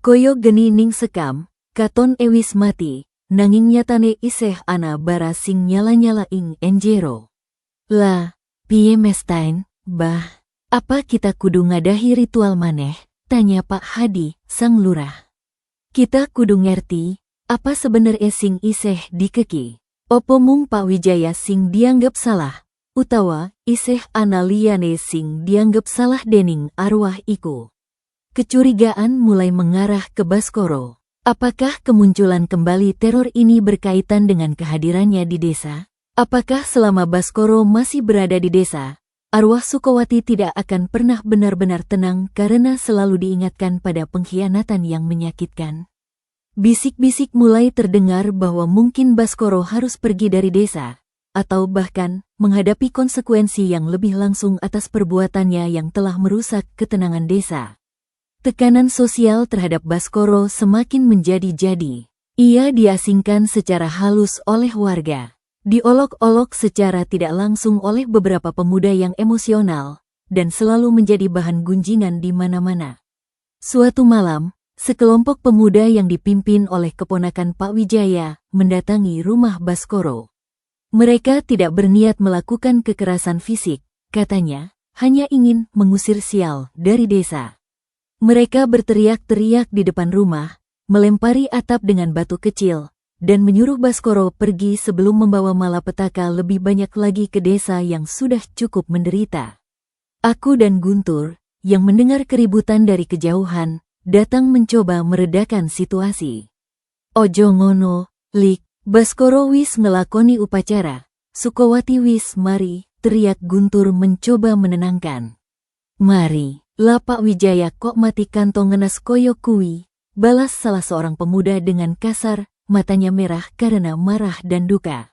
Koyo geni ning sekam, katon ewis mati, nanging nyatane isih ana bara sing nyala-nyala ing enjero. Lah, piye mestain, bah? Apa kita kudu ngadahi ritual maneh? Tanya Pak Hadi, sang lurah. Kita kudu ngerti, apa sebenarnya sing isih dikeki? Opo mung Pak Wijaya sing dianggap salah, utawa isih ana liyane sing dianggap salah dening arwah iku? Kecurigaan mulai mengarah ke Baskoro. Apakah kemunculan kembali teror ini berkaitan dengan kehadirannya di desa? Apakah selama Baskoro masih berada di desa, arwah Sukowati tidak akan pernah benar-benar tenang karena selalu diingatkan pada pengkhianatan yang menyakitkan? Bisik-bisik mulai terdengar bahwa mungkin Baskoro harus pergi dari desa, atau bahkan menghadapi konsekuensi yang lebih langsung atas perbuatannya yang telah merusak ketenangan desa. Tekanan sosial terhadap Baskoro semakin menjadi-jadi. Ia diasingkan secara halus oleh warga, diolok-olok secara tidak langsung oleh beberapa pemuda yang emosional, dan selalu menjadi bahan gunjingan di mana-mana. Suatu malam, sekelompok pemuda yang dipimpin oleh keponakan Pak Wijaya mendatangi rumah Baskoro. Mereka tidak berniat melakukan kekerasan fisik, katanya, hanya ingin mengusir sial dari desa. Mereka berteriak-teriak di depan rumah, melempari atap dengan batu kecil, dan menyuruh Baskoro pergi sebelum membawa malapetaka lebih banyak lagi ke desa yang sudah cukup menderita. Aku dan Guntur, yang mendengar keributan dari kejauhan, datang mencoba meredakan situasi. Ojo ngono, Lik, Baskoro wis ngelakoni upacara. Sukowati wis mari, teriak Guntur mencoba menenangkan. Mari, lah Pak Wijaya kok mati kantong ngenas koyo kui, balas salah seorang pemuda dengan kasar, matanya merah karena marah dan duka.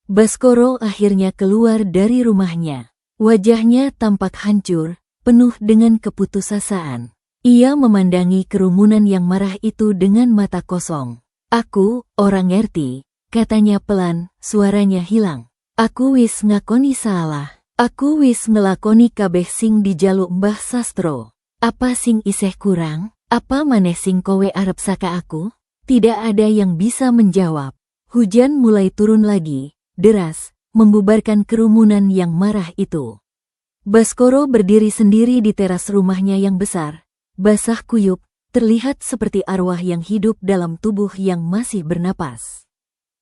Baskoro akhirnya keluar dari rumahnya. Wajahnya tampak hancur, penuh dengan keputusasaan. Ia memandangi kerumunan yang marah itu dengan mata kosong. Aku, orang ngerti, katanya pelan, suaranya hilang. Aku wis ngakoni salah. Aku wis ngelakoni kabeh sing dijaluk Mbah Sastro. Apa sing isih kurang? Apa maneh sing kowe arep saka aku? Tidak ada yang bisa menjawab. Hujan mulai turun lagi, deras, membubarkan kerumunan yang marah itu. Baskoro berdiri sendiri di teras rumahnya yang besar, basah kuyup, terlihat seperti arwah yang hidup dalam tubuh yang masih bernapas.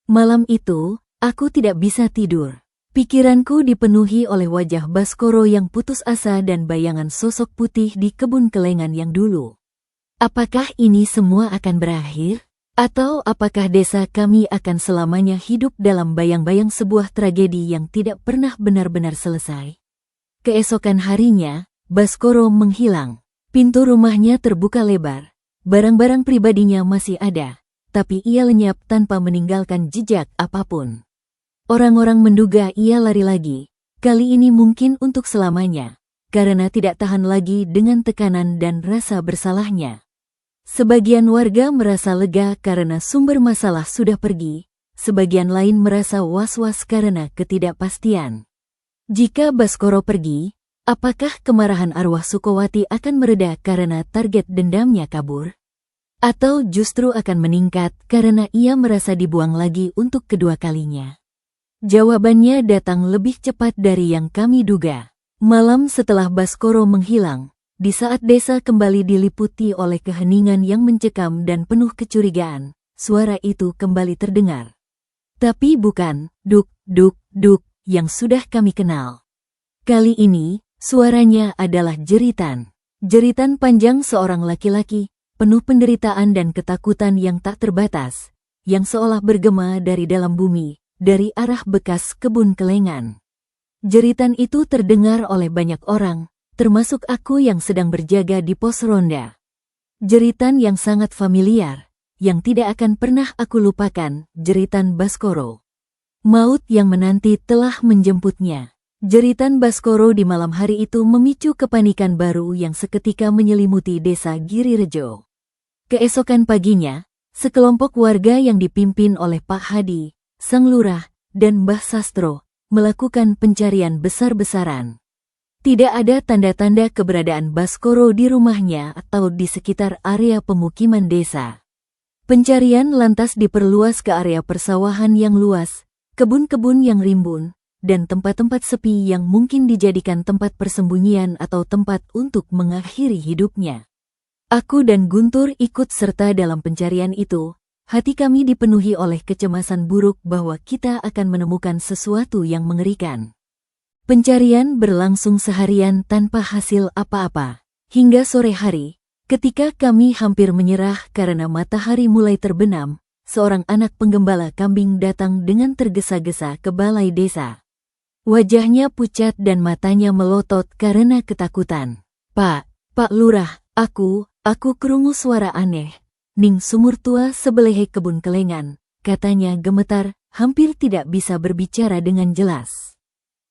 Malam itu, aku tidak bisa tidur. Pikiranku dipenuhi oleh wajah Baskoro yang putus asa dan bayangan sosok putih di kebun kelengan yang dulu. Apakah ini semua akan berakhir? Atau apakah desa kami akan selamanya hidup dalam bayang-bayang sebuah tragedi yang tidak pernah benar-benar selesai? Keesokan harinya, Baskoro menghilang. Pintu rumahnya terbuka lebar. Barang-barang pribadinya masih ada, tapi ia lenyap tanpa meninggalkan jejak apapun. Orang-orang menduga ia lari lagi, kali ini mungkin untuk selamanya, karena tidak tahan lagi dengan tekanan dan rasa bersalahnya. Sebagian warga merasa lega karena sumber masalah sudah pergi, sebagian lain merasa was-was karena ketidakpastian. Jika Baskoro pergi, apakah kemarahan arwah Sukowati akan mereda karena target dendamnya kabur? Atau justru akan meningkat karena ia merasa dibuang lagi untuk kedua kalinya? Jawabannya datang lebih cepat dari yang kami duga. Malam setelah Baskoro menghilang, di saat desa kembali diliputi oleh keheningan yang mencekam dan penuh kecurigaan, suara itu kembali terdengar. Tapi bukan duk, duk, duk yang sudah kami kenal. Kali ini, suaranya adalah jeritan. Jeritan panjang seorang laki-laki, penuh penderitaan dan ketakutan yang tak terbatas, yang seolah bergema dari dalam bumi, dari arah bekas kebun kelengan. Jeritan itu terdengar oleh banyak orang, termasuk aku yang sedang berjaga di pos ronda. Jeritan yang sangat familiar, yang tidak akan pernah aku lupakan, jeritan Baskoro. Maut yang menanti telah menjemputnya. Jeritan Baskoro di malam hari itu memicu kepanikan baru yang seketika menyelimuti desa Girirejo. Keesokan paginya, sekelompok warga yang dipimpin oleh Pak Hadi, Sang Lurah, dan Mbah Sastro, melakukan pencarian besar-besaran. Tidak ada tanda-tanda keberadaan Baskoro di rumahnya atau di sekitar area pemukiman desa. Pencarian lantas diperluas ke area persawahan yang luas, kebun-kebun yang rimbun, dan tempat-tempat sepi yang mungkin dijadikan tempat persembunyian atau tempat untuk mengakhiri hidupnya. Aku dan Guntur ikut serta dalam pencarian itu. Hati kami dipenuhi oleh kecemasan buruk bahwa kita akan menemukan sesuatu yang mengerikan. Pencarian berlangsung seharian tanpa hasil apa-apa. Hingga sore hari, ketika kami hampir menyerah karena matahari mulai terbenam, seorang anak penggembala kambing datang dengan tergesa-gesa ke balai desa. Wajahnya pucat dan matanya melotot karena ketakutan. Pak Lurah, aku kerungu suara aneh. Ning sumur tua sebelehe kebun kelengan, katanya gemetar, hampir tidak bisa berbicara dengan jelas.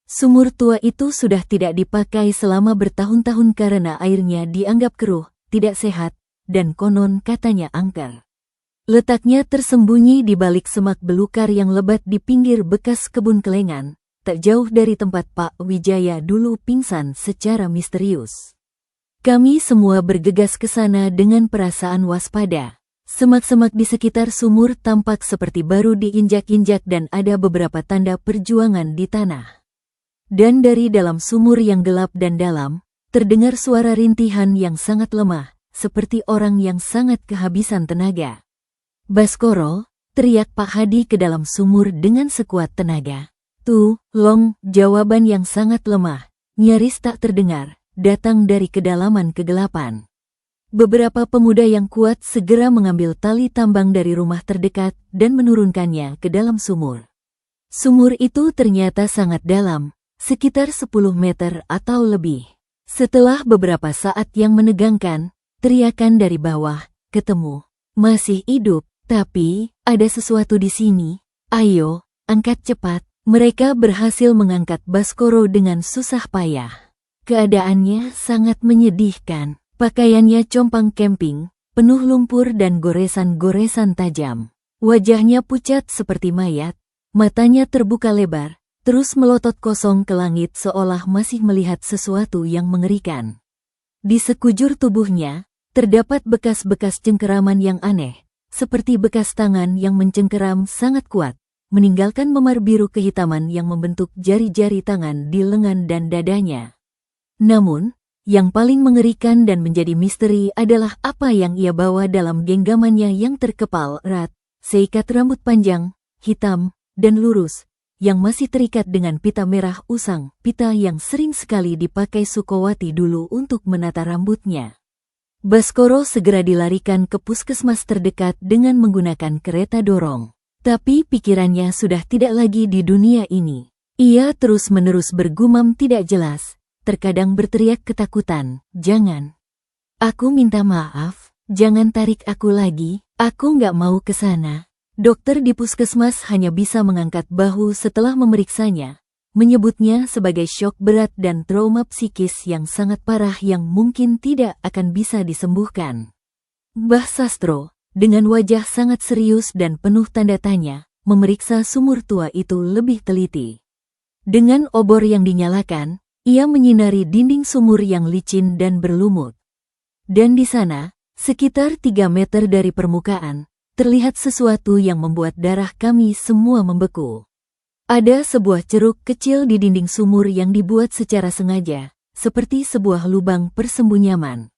Sumur tua itu sudah tidak dipakai selama bertahun-tahun karena airnya dianggap keruh, tidak sehat, dan konon katanya angker. Letaknya tersembunyi di balik semak belukar yang lebat di pinggir bekas kebun kelengan, tak jauh dari tempat Pak Wijaya dulu pingsan secara misterius. Kami semua bergegas ke sana dengan perasaan waspada. Semak-semak di sekitar sumur tampak seperti baru diinjak-injak dan ada beberapa tanda perjuangan di tanah. Dan dari dalam sumur yang gelap dan dalam, terdengar suara rintihan yang sangat lemah, seperti orang yang sangat kehabisan tenaga. Baskoro, teriak Pak Hadi ke dalam sumur dengan sekuat tenaga. Long, jawaban yang sangat lemah, nyaris tak terdengar, datang dari kedalaman kegelapan. Beberapa pemuda yang kuat segera mengambil tali tambang dari rumah terdekat dan menurunkannya ke dalam sumur. Sumur itu ternyata sangat dalam, sekitar 10 meter atau lebih. Setelah beberapa saat yang menegangkan, teriakan dari bawah, "Ketemu. Masih hidup, tapi ada sesuatu di sini. Ayo, angkat cepat." Mereka berhasil mengangkat Baskoro dengan susah payah. Keadaannya sangat menyedihkan. Pakaiannya compang camping, penuh lumpur dan goresan-goresan tajam. Wajahnya pucat seperti mayat, matanya terbuka lebar, terus melotot kosong ke langit seolah masih melihat sesuatu yang mengerikan. Di sekujur tubuhnya, terdapat bekas-bekas cengkeraman yang aneh, seperti bekas tangan yang mencengkeram sangat kuat, meninggalkan memar biru kehitaman yang membentuk jari-jari tangan di lengan dan dadanya. Namun, yang paling mengerikan dan menjadi misteri adalah apa yang ia bawa dalam genggamannya yang terkepal erat, seikat rambut panjang, hitam, dan lurus, yang masih terikat dengan pita merah usang, pita yang sering sekali dipakai Sukowati dulu untuk menata rambutnya. Baskoro segera dilarikan ke puskesmas terdekat dengan menggunakan kereta dorong. Tapi pikirannya sudah tidak lagi di dunia ini. Ia terus-menerus bergumam tidak jelas, terkadang berteriak ketakutan, "Jangan. Aku minta maaf, jangan tarik aku lagi, aku nggak mau ke sana." Dokter di puskesmas hanya bisa mengangkat bahu setelah memeriksanya, menyebutnya sebagai syok berat dan trauma psikis yang sangat parah yang mungkin tidak akan bisa disembuhkan. Mbah Sastro, dengan wajah sangat serius dan penuh tanda tanya, memeriksa sumur tua itu lebih teliti. Dengan obor yang dinyalakan, ia menyinari dinding sumur yang licin dan berlumut. Dan di sana, sekitar 3 meter dari permukaan, terlihat sesuatu yang membuat darah kami semua membeku. Ada sebuah ceruk kecil di dinding sumur yang dibuat secara sengaja, seperti sebuah lubang persembunyian.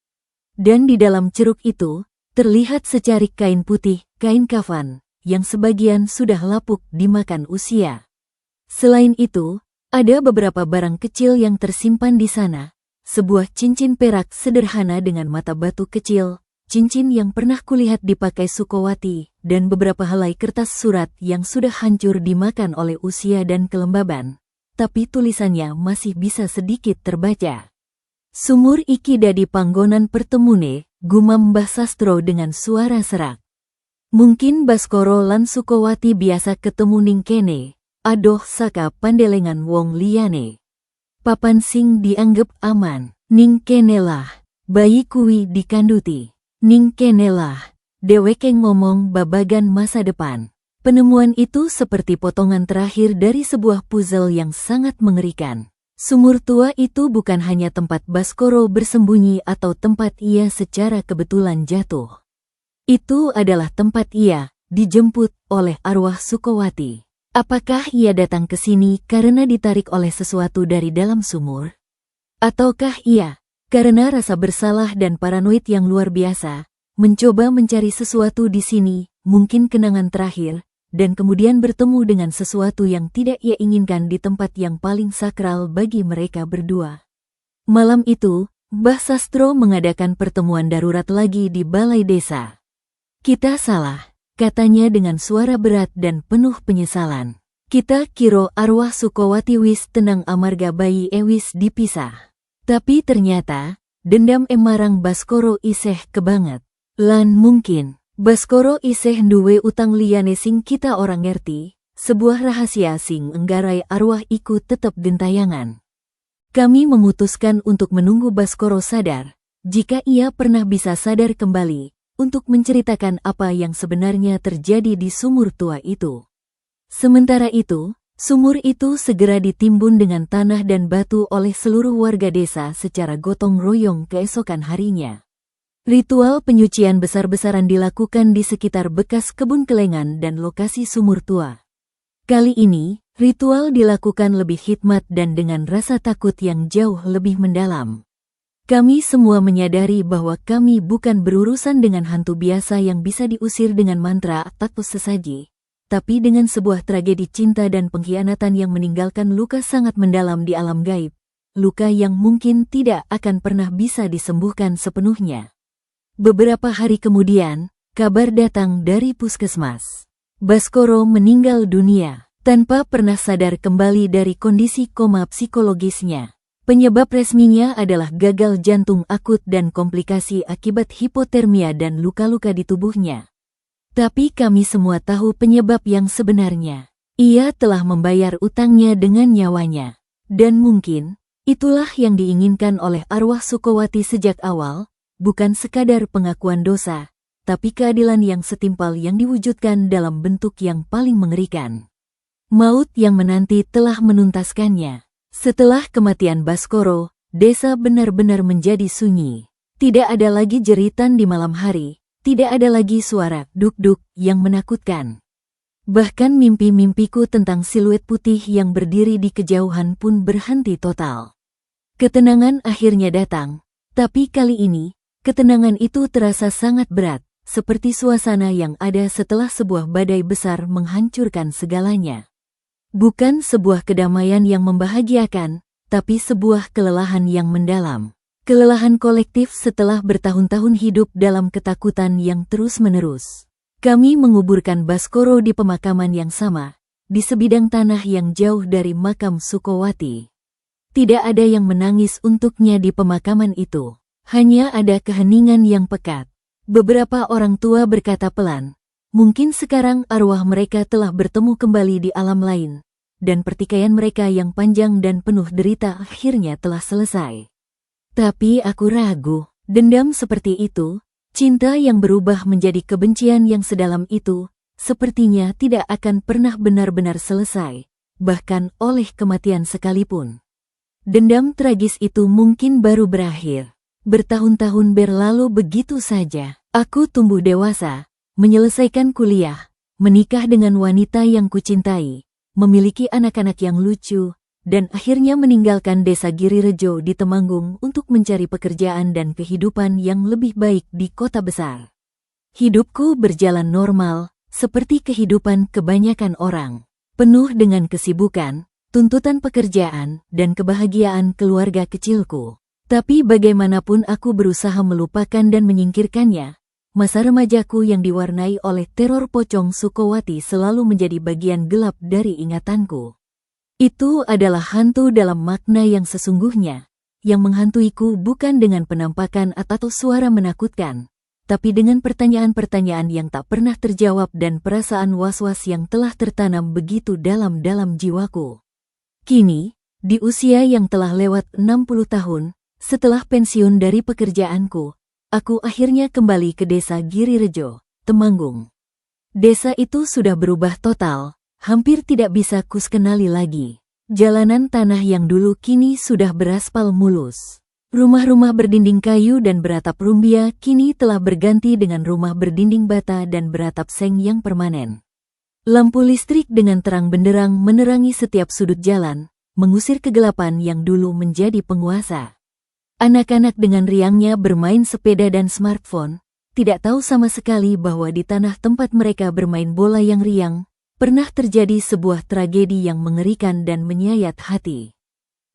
Dan di dalam ceruk itu, terlihat secarik kain putih, kain kafan, yang sebagian sudah lapuk dimakan usia. Selain itu, ada beberapa barang kecil yang tersimpan di sana. Sebuah cincin perak sederhana dengan mata batu kecil, cincin yang pernah kulihat dipakai Sukowati, dan beberapa helai kertas surat yang sudah hancur dimakan oleh usia dan kelembaban. Tapi tulisannya masih bisa sedikit terbaca. "Sumur iki dadi panggonan pertemune," gumam Mbah Sastro dengan suara serak. "Mungkin Baskoro lan Sukowati biasa ketemu ning kene, adoh saka pandelengan wong liyane. Papan sing dianggep aman, ning kene lah, bayi kuwi dikanduti. Ning kene lah," dheweke ngomong babagan masa depan. Penemuan itu seperti potongan terakhir dari sebuah puzzle yang sangat mengerikan. Sumur tua itu bukan hanya tempat Baskoro bersembunyi atau tempat ia secara kebetulan jatuh. Itu adalah tempat ia dijemput oleh arwah Sukowati. Apakah ia datang ke sini karena ditarik oleh sesuatu dari dalam sumur? Ataukah ia, karena rasa bersalah dan paranoid yang luar biasa, mencoba mencari sesuatu di sini, mungkin kenangan terakhir, dan kemudian bertemu dengan sesuatu yang tidak ia inginkan di tempat yang paling sakral bagi mereka berdua. Malam itu, Mbah Sastro mengadakan pertemuan darurat lagi di balai desa. "Kita salah," katanya dengan suara berat dan penuh penyesalan. "Kita kiro arwah Sukowati wis tenang amarga bayi ewis dipisah. Tapi ternyata, dendam emarang Baskoro iseh kebanget. Lan mungkin Baskoro iseh duwe utang liyane sing kita orang ngerti, sebuah rahasia sing enggarai arwah iku tetep gentayangan. Kami memutuskan untuk menunggu Baskoro sadar, jika ia pernah bisa sadar kembali, untuk menceritakan apa yang sebenarnya terjadi di sumur tua itu. Sementara itu, sumur itu segera ditimbun dengan tanah dan batu oleh seluruh warga desa secara gotong royong keesokan harinya. Ritual penyucian besar-besaran dilakukan di sekitar bekas kebun kelengan dan lokasi sumur tua. Kali ini, ritual dilakukan lebih hikmat dan dengan rasa takut yang jauh lebih mendalam. Kami semua menyadari bahwa kami bukan berurusan dengan hantu biasa yang bisa diusir dengan mantra atau sesaji, tapi dengan sebuah tragedi cinta dan pengkhianatan yang meninggalkan luka sangat mendalam di alam gaib, luka yang mungkin tidak akan pernah bisa disembuhkan sepenuhnya. Beberapa hari kemudian, kabar datang dari puskesmas. Baskoro meninggal dunia, tanpa pernah sadar kembali dari kondisi koma psikologisnya. Penyebab resminya adalah gagal jantung akut dan komplikasi akibat hipotermia dan luka-luka di tubuhnya. Tapi kami semua tahu penyebab yang sebenarnya. Ia telah membayar utangnya dengan nyawanya. Dan mungkin, itulah yang diinginkan oleh arwah Sukowati sejak awal, bukan sekadar pengakuan dosa, tapi keadilan yang setimpal yang diwujudkan dalam bentuk yang paling mengerikan. Maut yang menanti telah menuntaskannya. Setelah kematian Baskoro, desa benar-benar menjadi sunyi. Tidak ada lagi jeritan di malam hari, tidak ada lagi suara duk-duk yang menakutkan. Bahkan mimpi-mimpiku tentang siluet putih yang berdiri di kejauhan pun berhenti total. Ketenangan akhirnya datang, tapi kali ini, ketenangan itu terasa sangat berat, seperti suasana yang ada setelah sebuah badai besar menghancurkan segalanya. Bukan sebuah kedamaian yang membahagiakan, tapi sebuah kelelahan yang mendalam. Kelelahan kolektif setelah bertahun-tahun hidup dalam ketakutan yang terus-menerus. Kami menguburkan Baskoro di pemakaman yang sama, di sebidang tanah yang jauh dari makam Sukowati. Tidak ada yang menangis untuknya di pemakaman itu. Hanya ada keheningan yang pekat. Beberapa orang tua berkata pelan, mungkin sekarang arwah mereka telah bertemu kembali di alam lain, dan pertikaian mereka yang panjang dan penuh derita akhirnya telah selesai. Tapi aku ragu, dendam seperti itu, cinta yang berubah menjadi kebencian yang sedalam itu, sepertinya tidak akan pernah benar-benar selesai, bahkan oleh kematian sekalipun. Dendam tragis itu mungkin baru berakhir. Bertahun-tahun berlalu begitu saja. Aku tumbuh dewasa, menyelesaikan kuliah, menikah dengan wanita yang kucintai, memiliki anak-anak yang lucu, dan akhirnya meninggalkan desa Girirejo di Temanggung untuk mencari pekerjaan dan kehidupan yang lebih baik di kota besar. Hidupku berjalan normal, seperti kehidupan kebanyakan orang, penuh dengan kesibukan, tuntutan pekerjaan, dan kebahagiaan keluarga kecilku. Tapi bagaimanapun aku berusaha melupakan dan menyingkirkannya, masa remajaku yang diwarnai oleh teror pocong Sukowati selalu menjadi bagian gelap dari ingatanku. Itu adalah hantu dalam makna yang sesungguhnya, yang menghantuiku bukan dengan penampakan atau suara menakutkan, tapi dengan pertanyaan-pertanyaan yang tak pernah terjawab dan perasaan was-was yang telah tertanam begitu dalam-dalam jiwaku. Kini, di usia yang telah lewat 60 tahun, setelah pensiun dari pekerjaanku, aku akhirnya kembali ke desa Girirejo, Temanggung. Desa itu sudah berubah total, hampir tidak bisa kuskenali lagi. Jalanan tanah yang dulu kini sudah beraspal mulus. Rumah-rumah berdinding kayu dan beratap rumbia kini telah berganti dengan rumah berdinding bata dan beratap seng yang permanen. Lampu listrik dengan terang benderang menerangi setiap sudut jalan, mengusir kegelapan yang dulu menjadi penguasa. Anak-anak dengan riangnya bermain sepeda dan smartphone, tidak tahu sama sekali bahwa di tanah tempat mereka bermain bola yang riang, pernah terjadi sebuah tragedi yang mengerikan dan menyayat hati.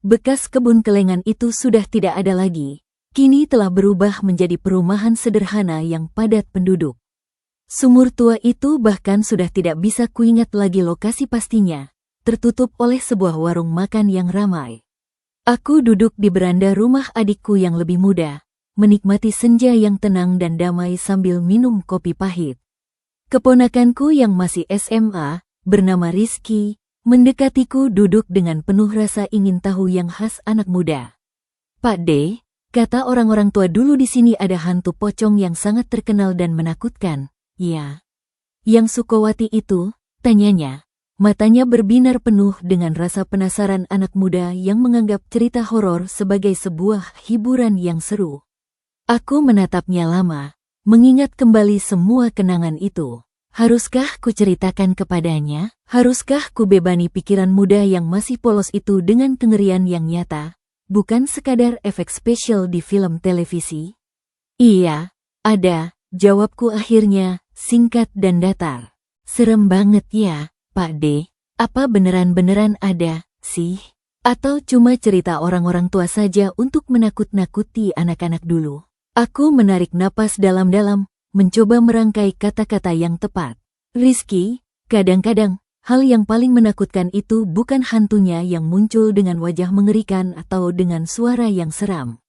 Bekas kebun kelengan itu sudah tidak ada lagi, kini telah berubah menjadi perumahan sederhana yang padat penduduk. Sumur tua itu bahkan sudah tidak bisa kuingat lagi lokasi pastinya, tertutup oleh sebuah warung makan yang ramai. Aku duduk di beranda rumah adikku yang lebih muda, menikmati senja yang tenang dan damai sambil minum kopi pahit. Keponakanku yang masih SMA, bernama Rizky, mendekatiku duduk dengan penuh rasa ingin tahu yang khas anak muda. "Pak D, kata orang-orang tua dulu di sini ada hantu pocong yang sangat terkenal dan menakutkan." "Ya." "Yang Sukowati itu?" tanyanya. Matanya berbinar penuh dengan rasa penasaran anak muda yang menganggap cerita horor sebagai sebuah hiburan yang seru. Aku menatapnya lama, mengingat kembali semua kenangan itu. Haruskah kuceritakan kepadanya? Haruskah kubebani pikiran muda yang masih polos itu dengan kengerian yang nyata, bukan sekadar efek spesial di film televisi? "Iya, ada," jawabku akhirnya, singkat dan datar. "Serem banget ya, Pak D, apa beneran-beneran ada, sih? Atau cuma cerita orang-orang tua saja untuk menakut-nakuti anak-anak dulu?" Aku menarik napas dalam-dalam, mencoba merangkai kata-kata yang tepat. Rizky, kadang-kadang, hal yang paling menakutkan itu bukan hantunya yang muncul dengan wajah mengerikan atau dengan suara yang seram.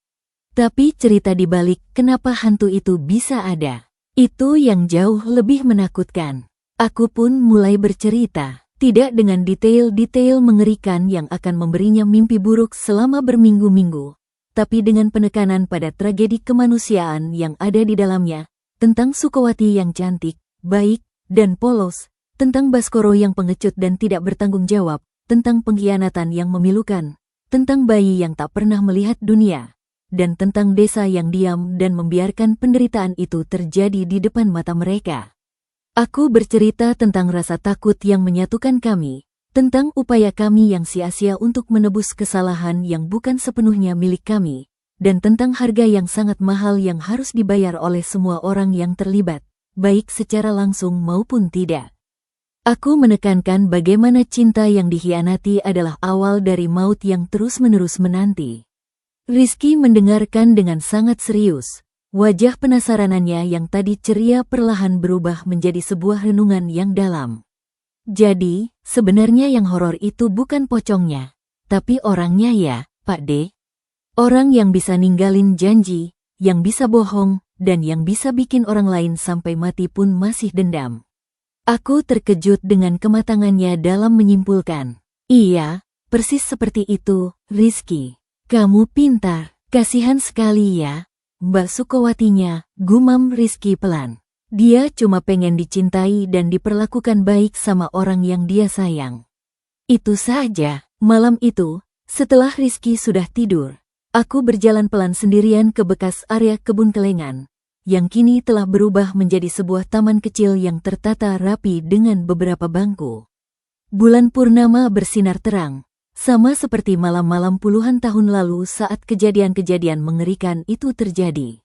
Tapi cerita di balik kenapa hantu itu bisa ada. Itu yang jauh lebih menakutkan. Aku pun mulai bercerita, tidak dengan detail-detail mengerikan yang akan memberinya mimpi buruk selama berminggu-minggu, tapi dengan penekanan pada tragedi kemanusiaan yang ada di dalamnya, tentang Sukowati yang cantik, baik, dan polos, tentang Baskoro yang pengecut dan tidak bertanggung jawab, tentang pengkhianatan yang memilukan, tentang bayi yang tak pernah melihat dunia, dan tentang desa yang diam dan membiarkan penderitaan itu terjadi di depan mata mereka. Aku bercerita tentang rasa takut yang menyatukan kami, tentang upaya kami yang sia-sia untuk menebus kesalahan yang bukan sepenuhnya milik kami, dan tentang harga yang sangat mahal yang harus dibayar oleh semua orang yang terlibat, baik secara langsung maupun tidak. Aku menekankan bagaimana cinta yang dikhianati adalah awal dari maut yang terus-menerus menanti. Rizky mendengarkan dengan sangat serius. Wajah penasaranannya yang tadi ceria perlahan berubah menjadi sebuah renungan yang dalam. Jadi, sebenarnya yang horor itu bukan pocongnya, tapi orangnya ya, Pak D. Orang yang bisa ninggalin janji, yang bisa bohong, dan yang bisa bikin orang lain sampai mati pun masih dendam. Aku terkejut dengan kematangannya dalam menyimpulkan. Iya, persis seperti itu, Rizky. Kamu pintar, kasihan sekali ya. Mbak Sukowatinya, gumam Rizky pelan. Dia cuma pengen dicintai dan diperlakukan baik sama orang yang dia sayang. Itu saja. Malam itu, setelah Rizky sudah tidur, aku berjalan pelan sendirian ke bekas area kebun kelengan, yang kini telah berubah menjadi sebuah taman kecil yang tertata rapi dengan beberapa bangku. Bulan purnama bersinar terang, sama seperti malam-malam puluhan tahun lalu saat kejadian-kejadian mengerikan itu terjadi.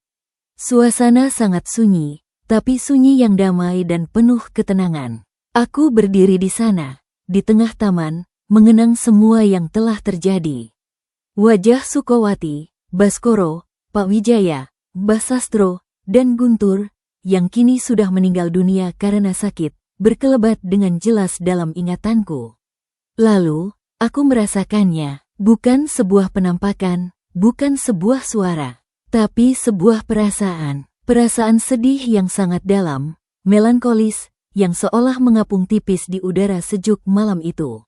Suasana sangat sunyi, tapi sunyi yang damai dan penuh ketenangan. Aku berdiri di sana, di tengah taman, mengenang semua yang telah terjadi. Wajah Sukowati, Baskoro, Pak Wijaya, Mbah Sastro, dan Guntur, yang kini sudah meninggal dunia karena sakit, berkelebat dengan jelas dalam ingatanku. Lalu, aku merasakannya, bukan sebuah penampakan, bukan sebuah suara, tapi sebuah perasaan. Perasaan sedih yang sangat dalam, melankolis, yang seolah mengapung tipis di udara sejuk malam itu.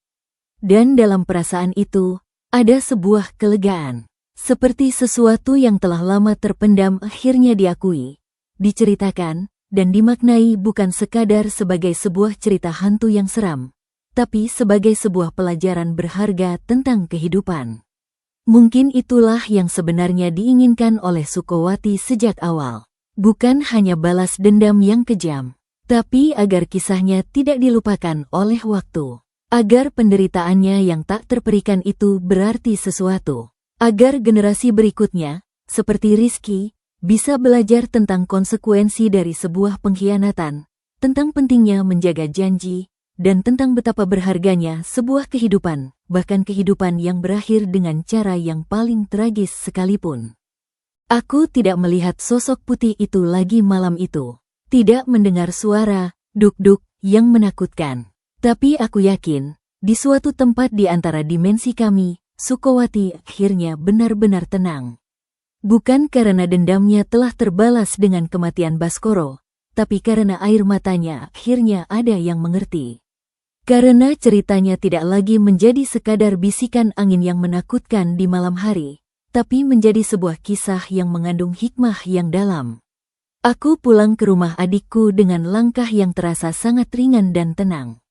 Dan dalam perasaan itu, ada sebuah kelegaan. Seperti sesuatu yang telah lama terpendam akhirnya diakui, diceritakan, dan dimaknai bukan sekadar sebagai sebuah cerita hantu yang seram, tapi sebagai sebuah pelajaran berharga tentang kehidupan. Mungkin itulah yang sebenarnya diinginkan oleh Sukowati sejak awal. Bukan hanya balas dendam yang kejam, tapi agar kisahnya tidak dilupakan oleh waktu. Agar penderitaannya yang tak terperikan itu berarti sesuatu. Agar generasi berikutnya, seperti Rizky, bisa belajar tentang konsekuensi dari sebuah pengkhianatan, tentang pentingnya menjaga janji, dan tentang betapa berharganya sebuah kehidupan, bahkan kehidupan yang berakhir dengan cara yang paling tragis sekalipun. Aku tidak melihat sosok putih itu lagi malam itu. Tidak mendengar suara, duk-duk, yang menakutkan. Tapi aku yakin, di suatu tempat di antara dimensi kami, Sukowati akhirnya benar-benar tenang. Bukan karena dendamnya telah terbalas dengan kematian Baskoro, tapi karena air matanya akhirnya ada yang mengerti. Karena ceritanya tidak lagi menjadi sekadar bisikan angin yang menakutkan di malam hari, tapi menjadi sebuah kisah yang mengandung hikmah yang dalam. Aku pulang ke rumah adikku dengan langkah yang terasa sangat ringan dan tenang.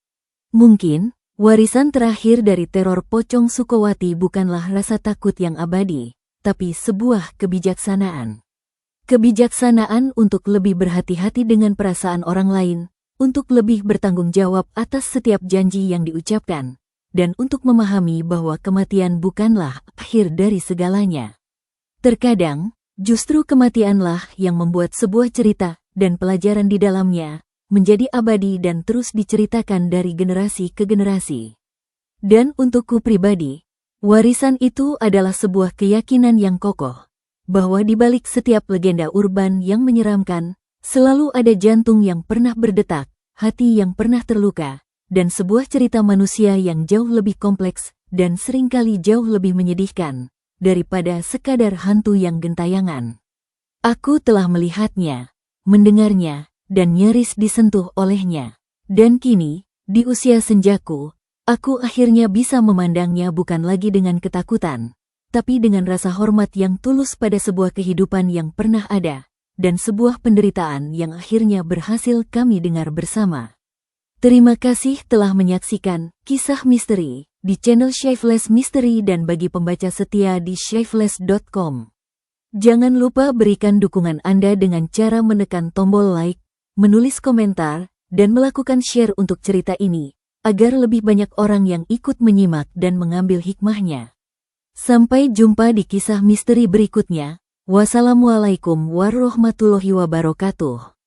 Mungkin, warisan terakhir dari teror pocong Sukowati bukanlah rasa takut yang abadi, tapi sebuah kebijaksanaan. Kebijaksanaan untuk lebih berhati-hati dengan perasaan orang lain, untuk lebih bertanggung jawab atas setiap janji yang diucapkan, dan untuk memahami bahwa kematian bukanlah akhir dari segalanya. Terkadang, justru kematianlah yang membuat sebuah cerita dan pelajaran di dalamnya menjadi abadi dan terus diceritakan dari generasi ke generasi. Dan untukku pribadi, warisan itu adalah sebuah keyakinan yang kokoh, bahwa di balik setiap legenda urban yang menyeramkan, selalu ada jantung yang pernah berdetak, hati yang pernah terluka, dan sebuah cerita manusia yang jauh lebih kompleks dan seringkali jauh lebih menyedihkan daripada sekadar hantu yang gentayangan. Aku telah melihatnya, mendengarnya, dan nyaris disentuh olehnya. Dan kini, di usia senjaku, aku akhirnya bisa memandangnya bukan lagi dengan ketakutan, tapi dengan rasa hormat yang tulus pada sebuah kehidupan yang pernah ada, dan sebuah penderitaan yang akhirnya berhasil kami dengar bersama. Terima kasih telah menyaksikan Kisah Misteri di channel Shaifless Mystery dan bagi pembaca setia di shaifless.com. Jangan lupa berikan dukungan Anda dengan cara menekan tombol like, menulis komentar, dan melakukan share untuk cerita ini, agar lebih banyak orang yang ikut menyimak dan mengambil hikmahnya. Sampai jumpa di kisah misteri berikutnya. Wassalamualaikum warahmatullahi wabarakatuh.